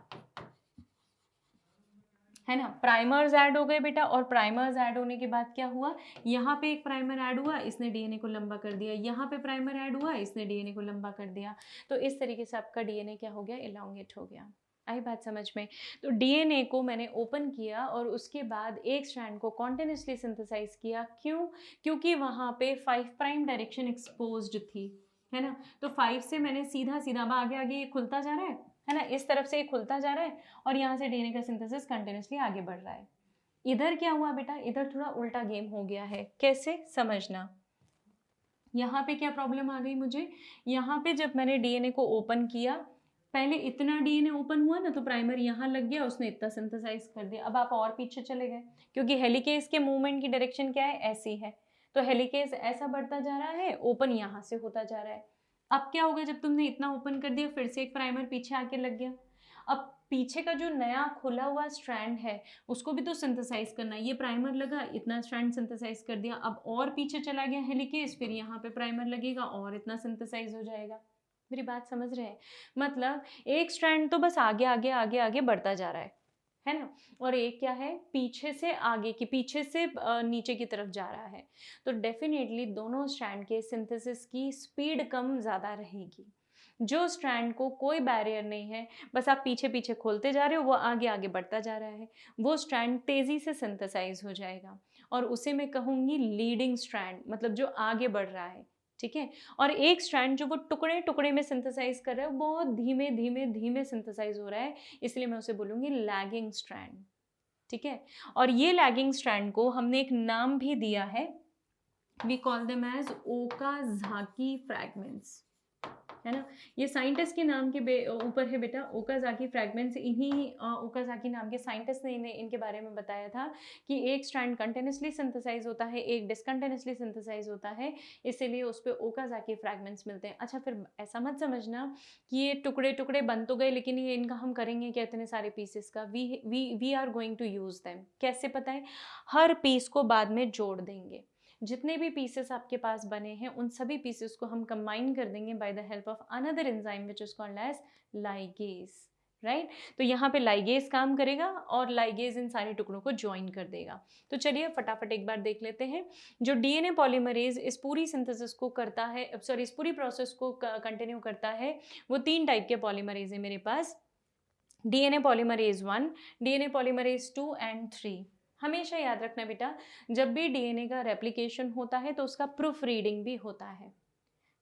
है ना। प्राइमर्स ऐड हो गए बेटा, और प्राइमर्स ऐड होने के बाद क्या हुआ? यहाँ पे एक प्राइमर ऐड हुआ, इसने डीएनए को लंबा कर दिया, यहाँ पे प्राइमर ऐड हुआ, इसने डीएनए को लंबा कर दिया। तो इस तरीके से आपका डीएनए क्या हो गया? इलांगेट हो गया। आई बात समझ में? तो डीएनए को मैंने ओपन किया और उसके बाद एक स्ट्रैंड को कॉन्टिन्यूसली सिंथेसाइज किया। क्यों? क्योंकि वहाँ पे 5 प्राइम डायरेक्शन एक्सपोज्ड थी, है ना। तो 5 से मैंने सीधा सीधा आगे आगे ये खुलता जा रहा है ना, इस तरफ से ये खुलता जा रहा है और यहाँ से डीएनए का सिंथेसिस कंटिन्यूसली आगे बढ़ रहा है। इधर क्या हुआ बेटा? इधर थोड़ा उल्टा गेम हो गया है। कैसे? समझना। यहाँ पे क्या प्रॉब्लम आ गई मुझे? यहाँ पे जब मैंने डीएनए को ओपन किया, पहले इतना डीएनए ओपन हुआ ना, तो प्राइमर यहाँ लग गया, उसने इतना सिंथेसाइज कर दिया। अब आप और पीछे चले गए, क्योंकि हेलिकेज के मूवमेंट की डायरेक्शन क्या है? ऐसी है। तो हेलिकेज ऐसा बढ़ता जा रहा है, ओपन यहाँ से होता जा रहा है। अब क्या होगा? जब तुमने इतना ओपन कर दिया, फिर से एक प्राइमर पीछे आके लग गया। अब पीछे का जो नया खुला हुआ स्ट्रैंड है उसको भी तो सिंथेसाइज करना है। ये प्राइमर लगा, इतना स्ट्रैंड सिंथेसाइज कर दिया। अब और पीछे चला गया हेलिकेज, फिर यहाँ पे प्राइमर लगेगा और इतना सिंथेसाइज हो जाएगा। मेरी बात समझ रहे हैं? मतलब एक स्ट्रैंड तो बस आगे आगे आगे आगे बढ़ता जा रहा है ना, और एक क्या है? पीछे से आगे की, पीछे से नीचे की तरफ जा रहा है। तो डेफिनेटली दोनों स्ट्रैंड के सिंथेसिस की स्पीड कम ज़्यादा रहेगी। जो स्ट्रैंड को कोई बैरियर नहीं है, बस आप पीछे पीछे खोलते जा रहे हो, वो आगे आगे बढ़ता जा रहा है, वो स्ट्रैंड तेज़ी से सिंथेसाइज हो जाएगा और उसे मैं कहूँगी लीडिंग स्ट्रैंड, मतलब जो आगे बढ़ रहा है, ठीक है। और एक स्ट्रैंड जो वो टुकड़े टुकड़े में सिंथेसाइज कर रहा है, वो बहुत धीमे धीमे धीमे सिंथेसाइज हो रहा है, इसलिए मैं उसे बोलूँगी लैगिंग स्ट्रैंड, ठीक है। और ये लैगिंग स्ट्रैंड को हमने एक नाम भी दिया है, we call them as Okazaki fragments, है ना। ये साइंटिस्ट के नाम के ऊपर है बेटा, ओकाज़ाकी फ्रैगमेंट्स। इन्हीं ओकाज़ाकी नाम के साइंटिस्ट ने इनके बारे में बताया था कि एक स्ट्रैंड कंटिन्यूसली सिंथेसाइज होता है, एक डिसकंटिन्यूसली सिंथेसाइज होता है, इसीलिए उस पर ओकाज़ाकी फ्रैगमेंट्स मिलते हैं। अच्छा, फिर ऐसा मत समझना कि ये टुकड़े टुकड़े बन तो गए, लेकिन ये इनका हम करेंगे क्या इतने सारे पीसेस का? We are going to use them. कैसे पता है? हर पीस को बाद में जोड़ देंगे। जितने भी पीसेस आपके पास बने हैं उन सभी पीसेस को हम कंबाइन कर देंगे by the help of another enzyme which is called as ligase, right. तो यहाँ पे लाइगेज काम करेगा और लाइगेज इन सारे टुकड़ों को ज्वाइन कर देगा। तो चलिए फटाफट एक बार देख लेते हैं। जो डीएनए पॉलीमरेज इस पूरी सिंथेसिस को करता है, सॉरी इस पूरी प्रोसेस को कंटिन्यू करता है, वो 3 टाइप के पॉलीमरेज है मेरे पास, DNA polymerase 1, DNA polymerase 2 and 3। हमेशा याद रखना बेटा, जब भी डीएनए का रेप्लिकेशन होता है तो उसका प्रूफ रीडिंग भी होता है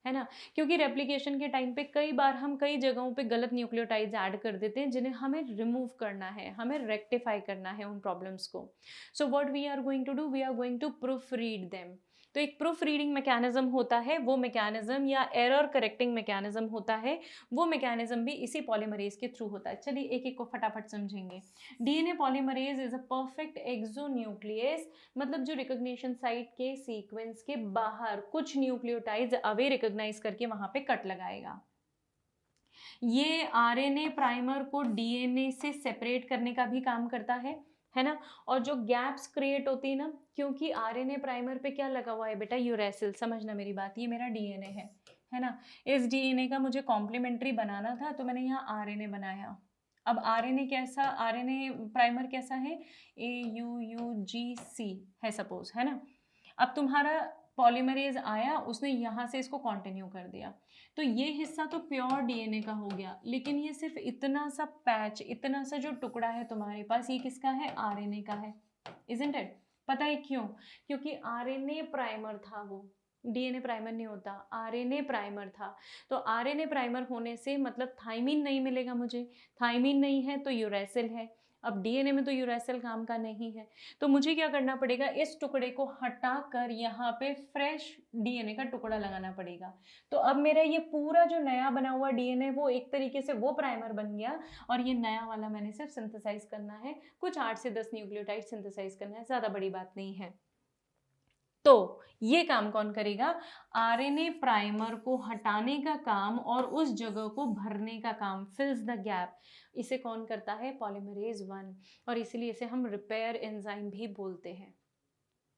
ना। क्योंकि रेप्लिकेशन के टाइम पे कई बार हम कई जगहों पे गलत न्यूक्लियोटाइड्स ऐड कर देते हैं जिन्हें हमें रिमूव करना है, हमें रेक्टिफाई करना है उन प्रॉब्लम्स को। So what we are going to do, we are going to proof read them. तो एक प्रूफ रीडिंग मैकेनिज्म होता है, वो मैकेनिज्म या एरर करेक्टिंग मैकेनिज्म होता है, वो मैकेनिज्म भी इसी पॉलीमरेज के थ्रू होता है। चलिए एक एक को फटाफट समझेंगे। DNA polymerase is a perfect exonuclease, मतलब जो रिकॉग्निशन साइट के सीक्वेंस के बाहर कुछ न्यूक्लियोटाइड्स अवे रिकॉग्नाइज करके वहां पे कट लगाएगा। ये आरएनए प्राइमर को डीएनए से सेपरेट करने का भी काम करता है ना। और जो गैप्स क्रिएट होती है ना, क्योंकि आरएनए प्राइमर पे क्या लगा हुआ है बेटा, यूरेसिल, समझना मेरी बात, ये मेरा डीएनए है ना। इस डीएनए का मुझे कॉम्प्लीमेंट्री बनाना था तो मैंने यहाँ आरएनए बनाया। अब आरएनए कैसा, आरएनए प्राइमर कैसा है, AUUGC है सपोज, है ना। अब तुम्हारा पॉलीमरेज आया, उसने यहाँ से इसको कंटिन्यू कर दिया, तो ये हिस्सा तो प्योर डीएनए का हो गया, लेकिन ये सिर्फ इतना सा पैच, इतना सा जो टुकड़ा है तुम्हारे पास, ये किसका है, आरएनए का है, इजंट इट। पता है क्यों, क्योंकि आरएनए प्राइमर था वो, डीएनए प्राइमर नहीं होता, आरएनए प्राइमर था। तो आरएनए प्राइमर होने से मतलब थाइमिन नहीं मिलेगा मुझे, थाइमिन नहीं है तो यूरेसिल है। अब डीएनए में तो यूरेसिल काम का नहीं है, तो मुझे क्या करना पड़ेगा, इस टुकड़े को हटाकर यहाँ पे फ्रेश डीएनए का टुकड़ा लगाना पड़ेगा। तो अब मेरा ये पूरा जो नया बना हुआ डीएनए वो एक तरीके से वो प्राइमर बन गया, और ये नया वाला मैंने सिर्फ सिंथेसाइज करना है, कुछ 8 से 10 न्यूक्लियोटाइड सिंथेसाइज करना है, ज़्यादा बड़ी बात नहीं है। तो ये काम कौन करेगा, आरएनए प्राइमर को हटाने का काम और उस जगह को भरने का काम, फिल्स द गैप, इसे कौन करता है, पॉलीमरेज 1, और इसीलिए इसे हम रिपेयर एंजाइम भी बोलते हैं,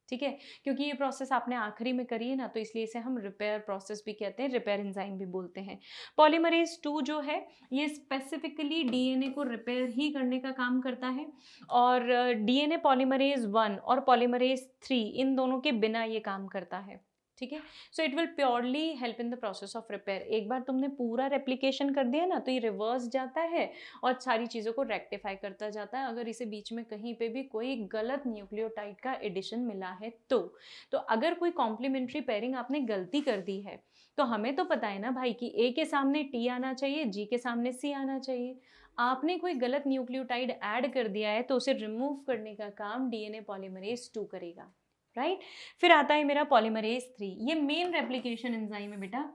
ठीक है। क्योंकि ये प्रोसेस आपने आखिरी में करी है ना, तो इसलिए इसे हम रिपेयर प्रोसेस भी कहते हैं, रिपेयर एंजाइम भी बोलते हैं। पॉलीमरेज 2 जो है ये स्पेसिफिकली डीएनए को रिपेयर ही करने का काम करता है, और डीएनए पॉलीमरेज 1 और पॉलीमरेज 3 इन दोनों के बिना ये काम करता है, ठीक है। So it will purely help in the process of repair. एक बार तुमने पूरा रेप्लिकेशन कर दिया ना, तो ये रिवर्स जाता है और सारी चीज़ों को रेक्टिफाई करता जाता है, अगर इसे बीच में कहीं पे भी कोई गलत न्यूक्लियोटाइड का एडिशन मिला है तो अगर कोई कॉम्प्लीमेंट्री पेयरिंग आपने गलती कर दी है, तो हमें तो पता है ना भाई कि ए के सामने टी आना चाहिए, जी के सामने सी आना चाहिए। आपने कोई गलत न्यूक्लियोटाइड ऐड कर दिया है तो उसे रिमूव करने का काम डीएनए पॉलीमरेज 2 करेगा, राइट। फिर आता है मेरा पॉलीमरेज 3, ये मेन रेप्लिकेशन एंजाइम है बेटा,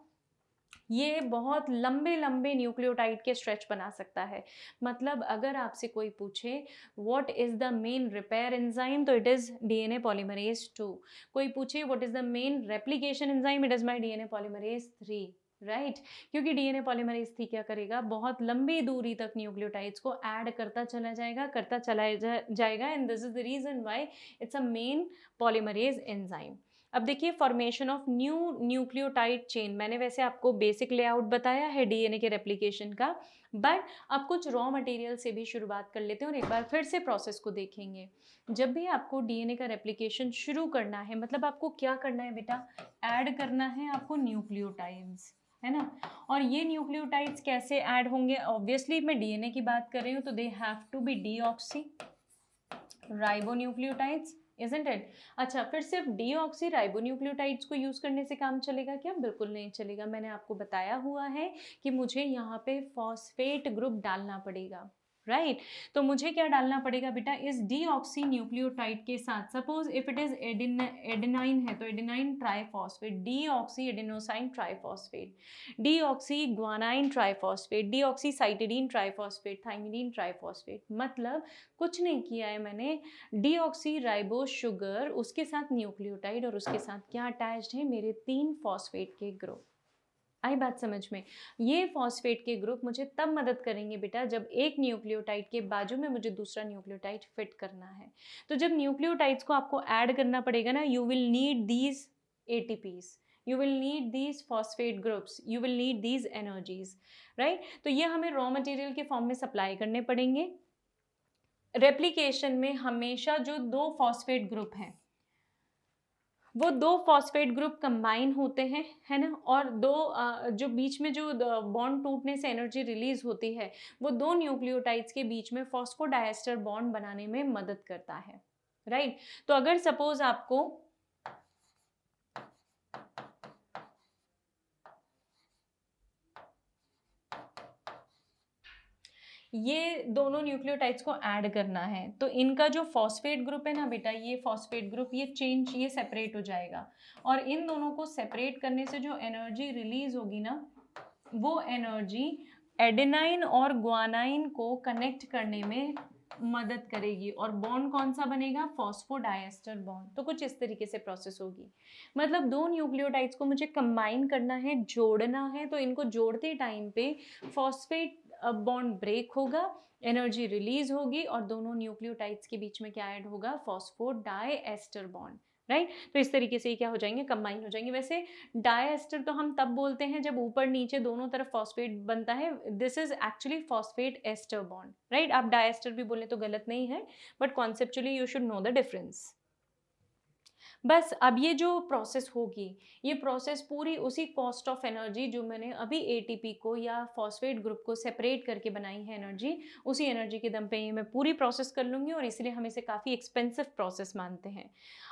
ये बहुत लंबे लंबे न्यूक्लियोटाइड के स्ट्रेच बना सकता है। मतलब अगर आपसे कोई पूछे what is the main repair enzyme, तो इट इज डीएनए पॉलीमरेज 2। कोई पूछे what is the main replication enzyme, it is my DNA polymerase 3, right. क्योंकि डीएनए पॉलीमरेज 3 क्या करेगा, बहुत लंबी दूरी तक न्यूक्लियोटाइड्स को ऐड करता चला जाएगा and this is the reason why it's a main polymerase enzyme. अब देखिए formation of new nucleotide chain, मैंने वैसे आपको बेसिक लेआउट बताया है डीएनए के रेप्लिकेशन का, बट अब कुछ रॉ मटेरियल से भी शुरुआत कर लेते हैं और एक बार फिर से प्रोसेस को देखेंगे। जब भी आपको डीएनए का रेप्लिकेशन शुरू करना है, मतलब आपको क्या करना है बेटा, ऐड करना है आपको न्यूक्लियोटाइड्स, है ना। और ये न्यूक्लियोटाइड्स कैसे ऐड होंगे, ऑब्वियसली मैं डीएनए की बात कर रही हूँ, तो they have to be deoxy ribonucleotides, isn't it. अच्छा, फिर सिर्फ डीऑक्सी राइबोन्यूक्लियोटाइड्स को यूज करने से काम चलेगा क्या, बिल्कुल नहीं चलेगा। मैंने आपको बताया हुआ है कि मुझे यहाँ पे फॉस्फेट ग्रुप डालना पड़ेगा, राइट। तो मुझे क्या डालना पड़ेगा बेटा, इस डीऑक्सी न्यूक्लियोटाइड के साथ, suppose if it is adenine है तो adenine triphosphate, deoxy adenosine triphosphate, deoxy guanine triphosphate, deoxy cytidine triphosphate, thymidine triphosphate. मतलब कुछ नहीं किया है मैंने, डीऑक्सी राइबोस शुगर, उसके साथ न्यूक्लियोटाइड और उसके साथ क्या अटैच्ड है, मेरे 3 फॉस्फेट के ग्रुप। आई बात समझ में। ये फॉस्फेट के ग्रुप मुझे तब मदद करेंगे बेटा जब एक न्यूक्लियोटाइड के बाजू में मुझे दूसरा न्यूक्लियोटाइड फिट करना है। तो जब न्यूक्लियोटाइड्स को आपको ऐड करना पड़ेगा ना, you will need these ATPs, you will need these phosphate groups, you will need these energies, right। तो ये हमें रॉ मटेरियल के फॉर्म में सप्लाई करने पड़ेंगे। रेप्लिकेशन में हमेशा जो 2 फॉस्फेट ग्रुप हैं वो 2 फॉस्फेट ग्रुप कंबाइन होते हैं, है ना। और जो बीच में जो बॉन्ड टूटने से एनर्जी रिलीज होती है वो 2 न्यूक्लियोटाइड्स के बीच में फॉस्फोडाइएस्टर बॉन्ड बनाने में मदद करता है, राइट। तो अगर सपोज आपको ये दोनों न्यूक्लियोटाइड्स को ऐड करना है तो इनका जो फॉस्फेट ग्रुप है ना बेटा, ये फॉस्फेट ग्रुप ये सेपरेट हो जाएगा, और इन दोनों को सेपरेट करने से जो एनर्जी रिलीज होगी ना, वो एनर्जी एडेनाइन और ग्वानाइन को कनेक्ट करने में मदद करेगी और बॉन्ड कौन सा बनेगा, फॉस्फोडाइएस्टर बॉन्ड। तो कुछ इस तरीके से प्रोसेस होगी, मतलब दो न्यूक्लियोटाइड्स को मुझे कंबाइन करना है, जोड़ना है, तो इनको जोड़ते टाइम पे फॉस्फेट बॉन्ड ब्रेक होगा, एनर्जी रिलीज होगी और दोनों न्यूक्लियोटाइड्स के बीच में क्या ऐड होगा, फॉस्फोडाइएस्टर बॉन्ड, राइट। तो इस तरीके से क्या हो जाएंगे, कंबाइन हो जाएंगे। वैसे डाइएस्टर तो हम तब बोलते हैं जब ऊपर नीचे दोनों तरफ फॉस्फेट बनता है, this is actually phosphate ester bond, right. आप डाइएस्टर भी बोले तो गलत नहीं है, but conceptually you should know the difference. बस अब ये जो प्रोसेस होगी, ये प्रोसेस पूरी उसी कॉस्ट ऑफ एनर्जी जो मैंने अभी एटीपी को या फॉस्फेट ग्रुप को सेपरेट करके बनाई है एनर्जी, उसी एनर्जी के दम पे ये मैं पूरी प्रोसेस कर लूँगी और इसलिए हम इसे काफ़ी एक्सपेंसिव प्रोसेस मानते हैं।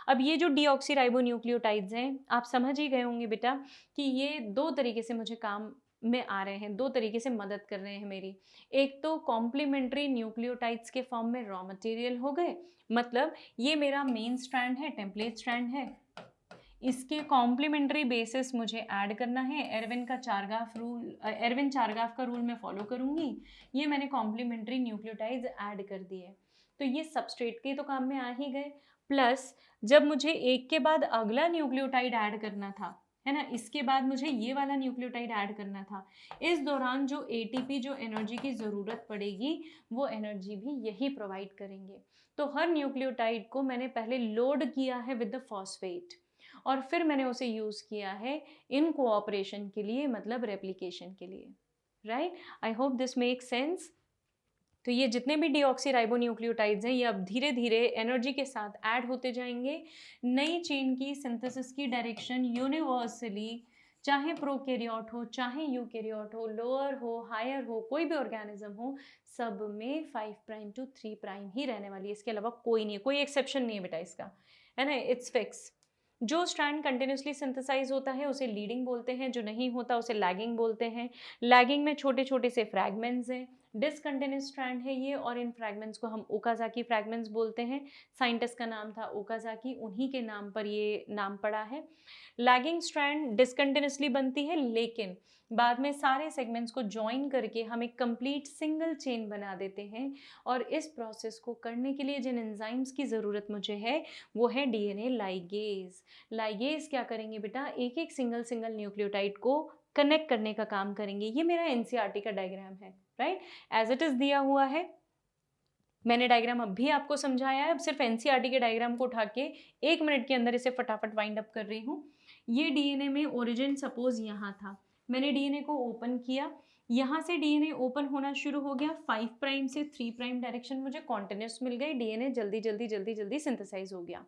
अब ये जो डीऑक्सीराइबोन्यूक्लियोटाइड्स हैं, आप समझ ही गए होंगे बेटा कि ये दो तरीके से मुझे काम में आ रहे हैं, दो तरीके से मदद कर रहे हैं मेरी। एक तो कॉम्प्लीमेंट्री न्यूक्लियोटाइड्स के फॉर्म में रॉ मटेरियल हो गए, मतलब ये मेरा मेन स्ट्रैंड है, टेम्पलेट स्ट्रैंड है, इसके कॉम्प्लीमेंट्री बेसिस मुझे ऐड करना है। एरविन चारगाफ का रूल मैं फॉलो करूंगी। ये मैंने कॉम्प्लीमेंट्री न्यूक्लियोटाइड्स ऐड कर दिए, तो ये सबस्ट्रेट के तो काम में आ ही गए, प्लस जब मुझे एक के बाद अगला न्यूक्लियोटाइड ऐड करना था, है ना, इसके बाद मुझे ये वाला न्यूक्लियोटाइड ऐड करना था, इस दौरान जो एटीपी, जो एनर्जी की ज़रूरत पड़ेगी, वो एनर्जी भी यही प्रोवाइड करेंगे। तो हर न्यूक्लियोटाइड को मैंने पहले लोड किया है विद द फॉस्फेट और फिर मैंने उसे यूज़ किया है इन कोऑपरेशन के लिए, मतलब रेप्लिकेशन के लिए, right. I hope this make sense. तो ये जितने भी डीऑक्सीराइबोन्यूक्लियोटाइड्स हैं, ये अब धीरे धीरे एनर्जी के साथ ऐड होते जाएंगे। नई चेन की सिंथेसिस की डायरेक्शन यूनिवर्सली, चाहे प्रोकैरियोट हो चाहे यूकैरियोट हो, लोअर हो हायर हो, कोई भी ऑर्गेनिज्म हो, सब में 5 प्राइम टू 3 प्राइम ही रहने वाली है, इसके अलावा कोई नहीं है, कोई एक्सेप्शन नहीं है बेटा इसका, है ना, इट्स फिक्स। जो स्ट्रैंड कंटिन्यूसली सिंथेसाइज होता है उसे लीडिंग बोलते हैं, जो नहीं होता उसे लैगिंग बोलते हैं। लैगिंग में छोटे छोटे से फ्रैगमेंट्स हैं, डिसकंटिन्यूस स्ट्रैंड है ये, और इन फ्रैगमेंट्स को हम ओकाजाकी फ्रैगमेंट्स बोलते हैं। साइंटिस्ट का नाम था ओकाजाकी, उन्हीं के नाम पर ये नाम पड़ा है। लैगिंग स्ट्रैंड डिसकंटिन्यूसली बनती है, लेकिन बाद में सारे सेगमेंट्स को ज्वाइन करके हम एक कंप्लीट सिंगल चेन बना देते हैं। और इस प्रोसेस को करने के लिए जिन एंजाइम्स की ज़रूरत मुझे है वो है डीएनए लाइगेज। लाइगेज क्या करेंगे बेटा, एक एक सिंगल सिंगल न्यूक्लियोटाइड को कनेक्ट करने का काम करेंगे। ये मेरा एनसीईआरटी का डायग्राम है, राइट, एज इट इज दिया हुआ है। मैंने डायग्राम अब भी आपको समझाया है, अब सिर्फ एनसीईआरटी के डायग्राम को उठा के 1 मिनट के अंदर इसे फटाफट वाइंड अप कर रही हूँ। ये डीएनए में ओरिजिन सपोज यहाँ था, मैंने डीएनए को ओपन किया, यहाँ से डीएनए ओपन होना शुरू हो गया, 5 प्राइम से 3 प्राइम डायरेक्शन मुझे कॉन्टिन्यूस मिल गई, डीएनए जल्दी जल्दी जल्दी जल्दी सिंथेसाइज हो गया।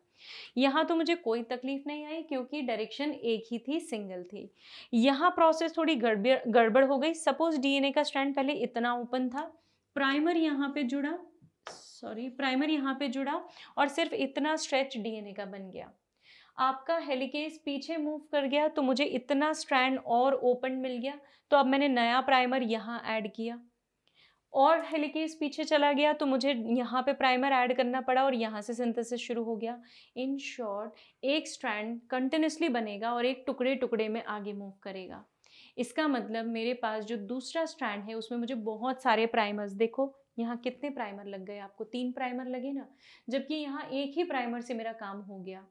यहाँ तो मुझे कोई तकलीफ नहीं आई क्योंकि डायरेक्शन एक ही थी, सिंगल थी। यहाँ प्रोसेस थोड़ी गड़बड़ हो गई। सपोज डीएनए का स्ट्रैंड पहले इतना ओपन था, प्राइमर यहाँ पे जुड़ा और सिर्फ इतना स्ट्रेच डीएनए का बन गया। आपका हेलिकेज पीछे मूव कर गया तो मुझे इतना स्ट्रैंड और ओपन मिल गया, तो अब मैंने नया प्राइमर यहाँ ऐड किया, और हेलिकेज पीछे चला गया तो मुझे यहाँ पे प्राइमर ऐड करना पड़ा और यहाँ से सिंथेसिस शुरू हो गया। इन शॉर्ट एक स्ट्रैंड कंटिन्यूसली बनेगा और एक टुकड़े टुकड़े में आगे मूव करेगा। इसका मतलब मेरे पास जो दूसरा स्ट्रैंड है उसमें मुझे बहुत सारे प्राइमर्स, देखो यहाँ कितने प्राइमर लग गए, आपको 3 प्राइमर लगे ना, जबकि यहाँ एक ही प्राइमर से मेरा काम हो गया।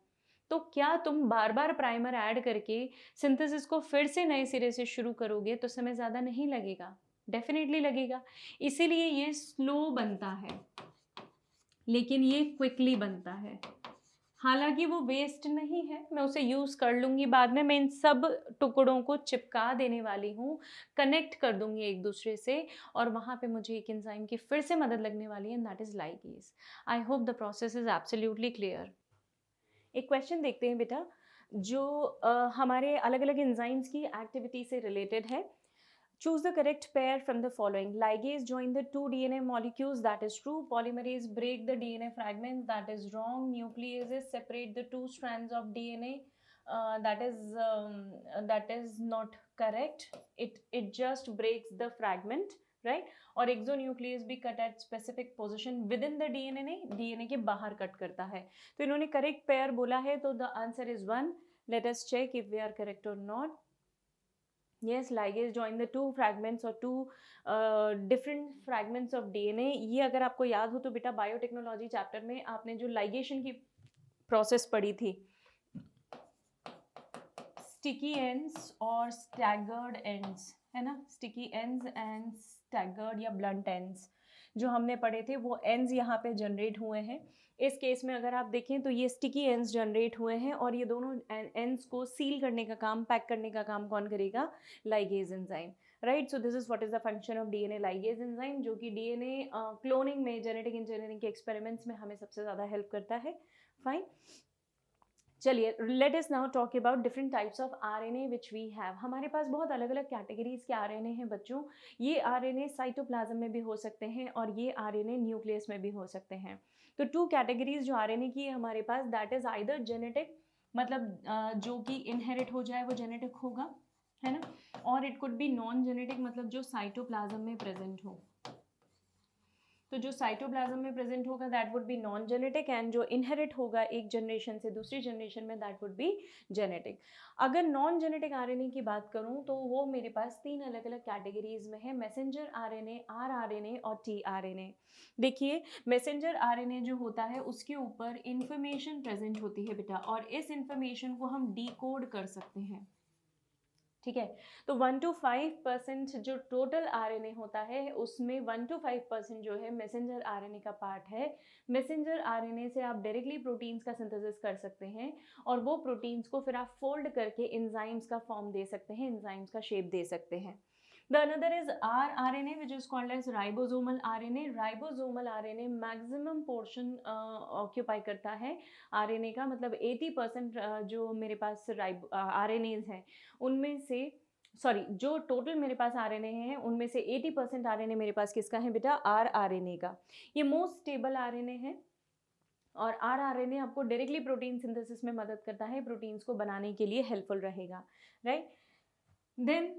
तो क्या तुम बार बार प्राइमर ऐड करके सिंथेसिस को फिर से नए सिरे से शुरू करोगे तो समय ज़्यादा नहीं लगेगा? डेफिनेटली लगेगा। इसीलिए ये स्लो बनता है लेकिन ये क्विकली बनता है। हालांकि वो वेस्ट नहीं है, मैं उसे यूज़ कर लूँगी बाद में। मैं इन सब टुकड़ों को चिपका देने वाली हूँ, कनेक्ट कर दूँगी एक दूसरे से, और वहाँ पे मुझे एक एंजाइम की फिर से मदद लगने वाली है, that is ligase. I hope the process is absolutely clear. एक क्वेश्चन देखते हैं बेटा, जो हमारे अलग अलग एंजाइम्स की एक्टिविटी से रिलेटेड है। Choose the correct pair from the following. Ligase join the 2 DNA molecules, that is true. Polymerase break the DNA fragments, that is wrong. Nucleases separate the 2 strands of DNA, that is not correct. It just breaks the fragment, right? और exonuclease भी cut at specific position within the DNA, नहीं, DNA के बाहर cut करता है। तो इन्होंने correct pair बोला है, तो the answer is 1. Let us check if we are correct or not. Yes, ligase join the two fragments or two different fragments of DNA. ये अगर आपको याद हो तो बेटा बायोटेक्नोलॉजी चैप्टर में आपने जो लाइगेशन की प्रोसेस पढ़ी थी, स्टिकी एंड्स और स्टैगर्ड एंड्स, है ना, स्टिकी एंड्स एंड स्टैगर्ड या ब्लंट एंड्स जो हमने पढ़े थे, वो एंड्स यहाँ पे जनरेट हुए हैं। इस केस में अगर आप देखें तो ये स्टिकी एंड्स जनरेट हुए हैं और ये दोनों एंड्स को सील करने का काम, पैक करने का काम कौन करेगा? Ligase enzyme, right. So this is what is the function of DNA ligase enzyme, जो कि डीएनए क्लोनिंग में, जेनेटिक इंजीनियरिंग के एक्सपेरिमेंट्स में हमें सबसे ज़्यादा हेल्प करता है। फाइन, चलिए let us now talk about different types of RNA which we have. हमारे पास बहुत अलग अलग कैटेगरीज के आरएनए हैं बच्चों। ये आरएनए साइटोप्लाज्म में भी हो सकते हैं और ये आरएनए न्यूक्लियस में भी हो सकते हैं। तो टू कैटेगरीज जो आरएनए की है हमारे पास, दैट इज आइदर जेनेटिक, मतलब जो कि इनहेरिट हो जाए वो जेनेटिक होगा, है ना, और it could be non genetic, मतलब जो साइटोप्लाज्म में प्रेजेंट हो। तो जो साइटोप्लाज्म में प्रेजेंट होगा that would be non genetic, and जो इनहेरिट होगा एक जनरेशन से दूसरी जनरेशन में दैट वुड बी जेनेटिक। अगर नॉन जेनेटिक आरएनए की बात करूं तो वो मेरे पास तीन अलग अलग कैटेगरीज में है, मैसेंजर आरएनए, आरआरएनए और टीआरएनए। देखिए, मैसेंजर आरएनए जो होता है उसके ऊपर इंफॉर्मेशन प्रेजेंट होती है बेटा, और इस इंफॉर्मेशन को हम डिकोड कर सकते हैं, ठीक है। तो 1 to 5% जो टोटल आरएनए होता है उसमें 1 to 5% जो है मैसेंजर आरएनए का पार्ट है। मैसेंजर आरएनए से आप डायरेक्टली प्रोटीन्स का सिंथेसिस कर सकते हैं और वो प्रोटीन्स को फिर आप फोल्ड करके एंजाइम्स का फॉर्म दे सकते हैं, एंजाइम्स का शेप दे सकते हैं। The another is rRNA, which is called as ribosomal RNA. Ribosomal RNA maximum portion occupy करता है आरएनए का, मतलब 80% जो मेरे पास आरएनएज हैं उनमें से, सॉरी, जो टोटल मेरे पास आरएनए हैं उनमें से 80% आरएनए मेरे पास किसका है बेटा? rRNA का। ये मोस्ट स्टेबल आरएनए है और rRNA आपको डायरेक्टली प्रोटीन सिंथेसिस में मदद करता है, प्रोटीन्स को बनाने के लिए हेल्पफुल रहेगा, राइट। देन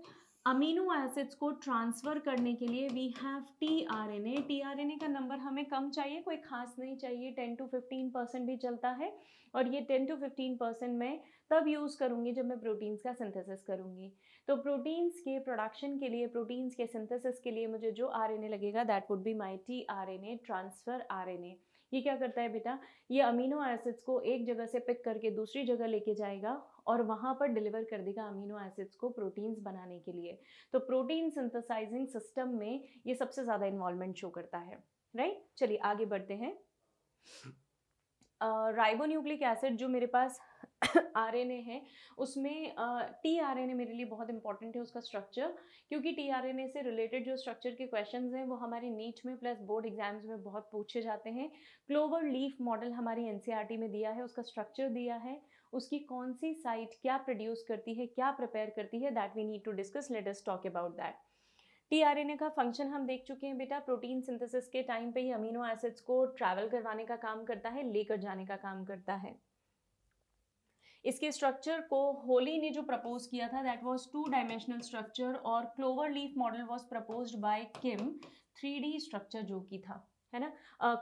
अमीनो एसिड्स को ट्रांसफ़र करने के लिए वी हैव टीआरएनए। टीआरएनए का नंबर हमें कम चाहिए, कोई खास नहीं चाहिए, 10 to 15% भी चलता है, और ये 10 to 15% मैं तब यूज़ करूँगी जब मैं प्रोटीन्स का सिंथेसिस करूँगी। तो प्रोटीन्स के प्रोडक्शन के लिए, प्रोटीन्स के सिंथेसिस के लिए मुझे जो आरएनए लगेगा that would be my tRNA, transfer RNA. ये क्या करता है बेटा? ये अमीनो एसिड्स को एक जगह से पिक करके दूसरी जगह लेके जाएगा और वहाँ पर डिलीवर कर देगा अमीनो एसिड्स को प्रोटीन्स बनाने के लिए। तो प्रोटीन सिंथेसाइजिंग सिस्टम में ये सबसे ज़्यादा इन्वॉल्वमेंट शो करता है, राइट। चलिए आगे बढ़ते हैं। राइबोन्यूक्लिक एसिड जो मेरे पास आरएनए है उसमें टीआरएनए मेरे लिए बहुत इंपॉर्टेंट है, उसका स्ट्रक्चर, क्योंकि टीआरएनए से रिलेटेड जो स्ट्रक्चर के क्वेश्चंस हैं वो हमारे नीट में प्लस बोर्ड एग्जाम्स में बहुत पूछे जाते हैं। क्लोवर लीफ मॉडल हमारी एनसीईआरटी में दिया है, उसका स्ट्रक्चर दिया है, उसकी कौन सी साइट क्या प्रोड्यूस करती है, क्या प्रिपेयर करती है, that we need to discuss, let us talk about that. TRNA का फंक्शन हम देख चुके हैं बेटा, प्रोटीन सिंथेसिस के टाइम पे ही अमीनो एसिड्स को ट्रैवल करवाने का काम करता है, लेकर जाने का काम करता है। इसके स्ट्रक्चर को होली ने जो प्रपोज किया था दैट वाज 2 डायमेंशनल स्ट्रक्चर, और clover leaf model was proposed by Kim, 3D structure जो कि था, है ना।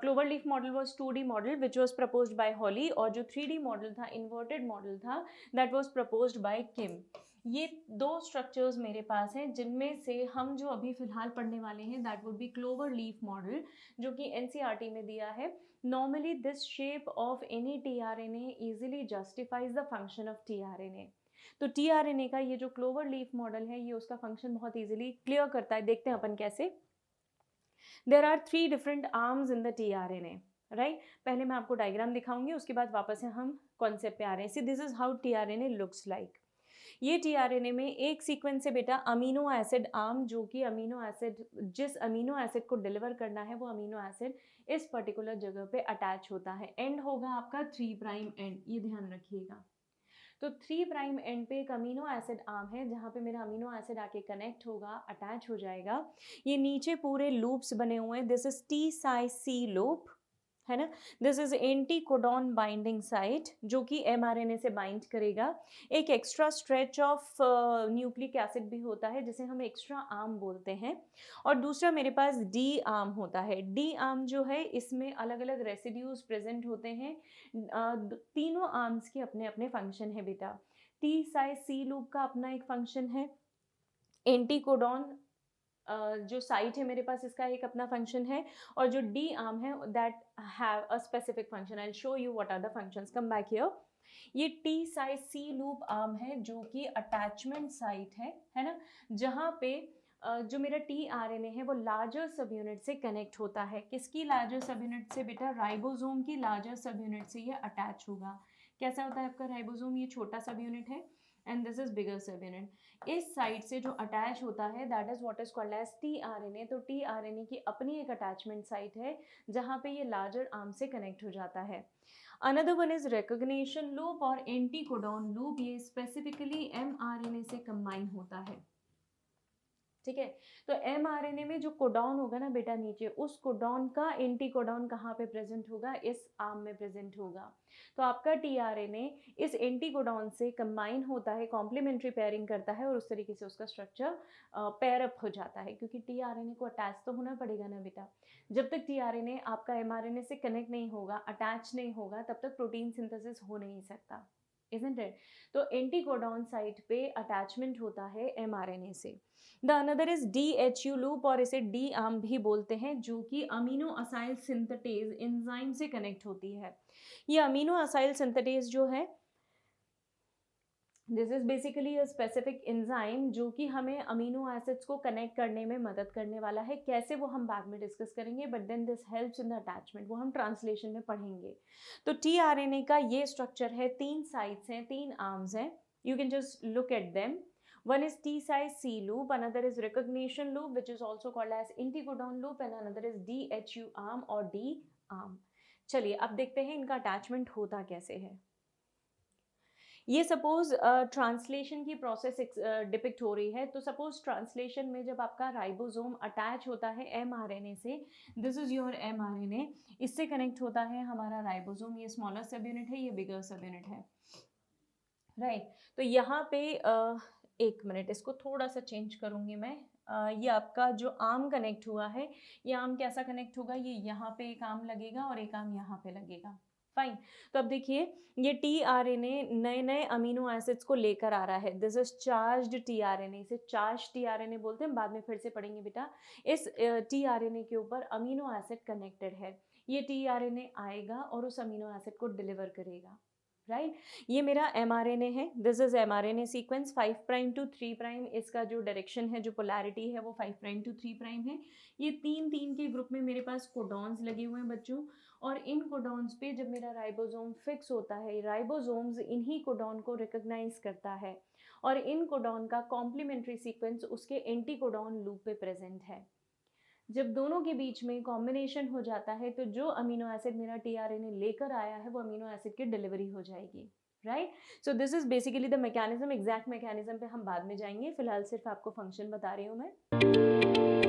Clover leaf model was 2D model which was proposed by Holley, और जो 3D मॉडल था, इन्वर्टेड मॉडल था, that was proposed by Kim. ये दो स्ट्रक्चर्स मेरे पास हैं जिनमें से हम जो अभी फिलहाल पढ़ने वाले हैं that would be clover leaf model, जो कि एनसीईआरटी में दिया है। Normally, this shape of any tRNA easily justifies the function of tRNA. तो tRNA का ये जो क्लोवर लीफ मॉडल है ये उसका फंक्शन बहुत इजीली क्लियर करता है। देखते हैं अपन कैसे। There are 3 different arms in the tRNA, right. पहले मैं आपको डायग्राम दिखाऊंगी, उसके बाद वापस से हम कॉन्सेप्ट पे आ रहे हैं। See this is how tRNA looks like. ये टीआरएनए में एक सीक्वेंस से बेटा अमीनो एसिड आर्म, जो कि अमीनो एसिड, जिस अमीनो एसिड को डिलीवर करना है वो अमीनो एसिड इस पर्टिकुलर जगह पे अटैच होता है। एंड होगा आपका 3 प्राइम एंड, ये ध्यान रखिएगा। तो 3 प्राइम एंड पे एक अमीनो एसिड आर्म है जहाँ पे मेरा अमीनो एसिड आके कनेक्ट होगा, अटैच हो जाएगा। ये नीचे पूरे लूप्स बने हुए हैं, this is T psi C loop, है ना। This is anti codon binding site जो कि एमआरएनए से बाइंड करेगा। एक extra stretch of nucleic acid भी होता है जिसे हम एक्स्ट्रा आर्म बोलते हैं, और दूसरा मेरे पास डी आर्म होता है। डी आर्म जो है इसमें अलग अलग रेसिड्यूज प्रेजेंट होते हैं। तीनों आर्म्स के अपने अपने फंक्शन है बेटा। टी साई सी लूप का अपना एक फंक्शन है, एंटीकोडॉन जो साइट है मेरे पास, इसका एक अपना फंक्शन है, और जो डी आर्म है that have a specific function. I will show you what are the functions. Come back here. ये T psi C loop arm है जो कि अटैचमेंट साइट है ना, जहाँ पे जो मेरा टी आर एन ए है वो लार्जर सब यूनिट से कनेक्ट होता है। किसकी लार्जर सब यूनिट से बेटा? राइबोसोम की लार्जर सब यूनिट से ये अटैच होगा। कैसा होता है आपका राइबोसोम? ये छोटा सब यूनिट है एंड दिस इज बिगर सब यूनिट। इस साइड से जो अटैच होता है that is what is called as T R N A. तो टी आर एन ए की अपनी एक अटैचमेंट साइट है जहाँ पे ये लार्जर आर्म से कनेक्ट हो जाता है। Another one is recognition loop और एंटीकोडॉन लूप। ये specifically M R N A से कंबाइन होता है, ठीक है। तो एम आर एन ए में जो कोडॉन होगा ना बेटा नीचे, उस कोडॉन का एंटीकोडॉन कहाँ पे प्रेजेंट होगा? इस आर्म में प्रेजेंट होगा। तो आपका टी आर एन ए इस एंटीकोडॉन से कंबाइन होता है, कॉम्प्लीमेंट्री पेयरिंग करता है और उस तरीके से उसका स्ट्रक्चर पेयर अप हो जाता है, क्योंकि टी आर एन ए को अटैच तो होना पड़ेगा ना बेटा। जब तक टी आर एन ए आपका एम आर एन ए से कनेक्ट नहीं होगा, अटैच नहीं होगा, तब तक प्रोटीन सिंथेसिस हो नहीं सकता, isn't it? तो एंटीकोडॉन साइट पे अटैचमेंट होता है एमआरएनए से। The another is DHU loop और इसे डी आर्म भी बोलते हैं, जो कि अमीनो असाइल सिंथेटेज एंजाइम से कनेक्ट होती है। ये अमीनो असाइल सिंथेटेज जो है this is basically a specific enzyme जो कि हमें अमीनो एसिड्स को कनेक्ट करने में मदद करने वाला है। कैसे वो हम बाद में डिस्कस करेंगे, but then this helps in the attachment, वो हम ट्रांसलेशन में पढ़ेंगे। तो टीआरएनए का ये स्ट्रक्चर है, 3 साइड्स हैं, 3 आर्म्स हैं। You can just look at them. One is T size C loop, another is recognition loop, which is also called as anticodon loop, and another is DHU arm or D arm. चलिए अब देखते हैं इनका attachment होता कैसे है। ये suppose translation की प्रोसेस डिपिक्ट हो रही है। तो सपोज ट्रांसलेशन में जब आपका राइबोसोम अटैच होता है एमआरएनए से, दिस इज योर एमआरएनए, इससे कनेक्ट होता है हमारा राइबोसोम। ये स्मॉलर सब यूनिट है, ये बिगर सब यूनिट है, राइट। तो यहाँ पे एक मिनट, इसको थोड़ा सा चेंज करूँगी मैं। ये आपका जो आर्म कनेक्ट हुआ है, ये आर्म कैसा कनेक्ट होगा? ये यहाँ पे एक आर्म लगेगा और एक आर्म यहाँ पे लगेगा, फाइन। तो अब देखिए ये टी आर एन ए नए नए अमीनो एसिड्स को लेकर आ रहा है। This is charged T R N A, इसे charge T R N A बोलते हैं, बाद में फिर से पढ़ेंगे बेटा। इस टी आर एन ए के ऊपर अमीनो एसिड कनेक्टेड है। ये टी आर एन ए आएगा और उस अमीनो एसिड को डिलीवर करेगा, राइट। ये मेरा mRNA है। This is mRNA sequence 5 prime to 3 prime. इसका जो डायरेक्शन है, जो पोलैरिटी है, वो 5 प्राइम टू 3 प्राइम है। ये 3 के ग्रुप में मेरे पास कोडॉन्स लगे हुए हैं बच्चों, और इन कोडॉन्स पे जब मेरा राइबोसोम फिक्स होता है, राइबोसोम्स इन्हीं कोडॉन को रिकॉग्नाइज करता है, और इन कोडॉन का कॉम्प्लीमेंट्री सीक्वेंस उसके एंटीकोडॉन लूप पे प्रेजेंट है। जब दोनों के बीच में कॉम्बिनेशन हो जाता है, तो जो अमीनो एसिड मेरा टीआरएनए लेकर आया है, वो अमीनो एसिड की डिलीवरी हो जाएगी, right. So this is basically the mechanism. Exact mechanism पे हम बाद में जाएंगे, फिलहाल सिर्फ आपको फंक्शन बता रही हूँ मैं।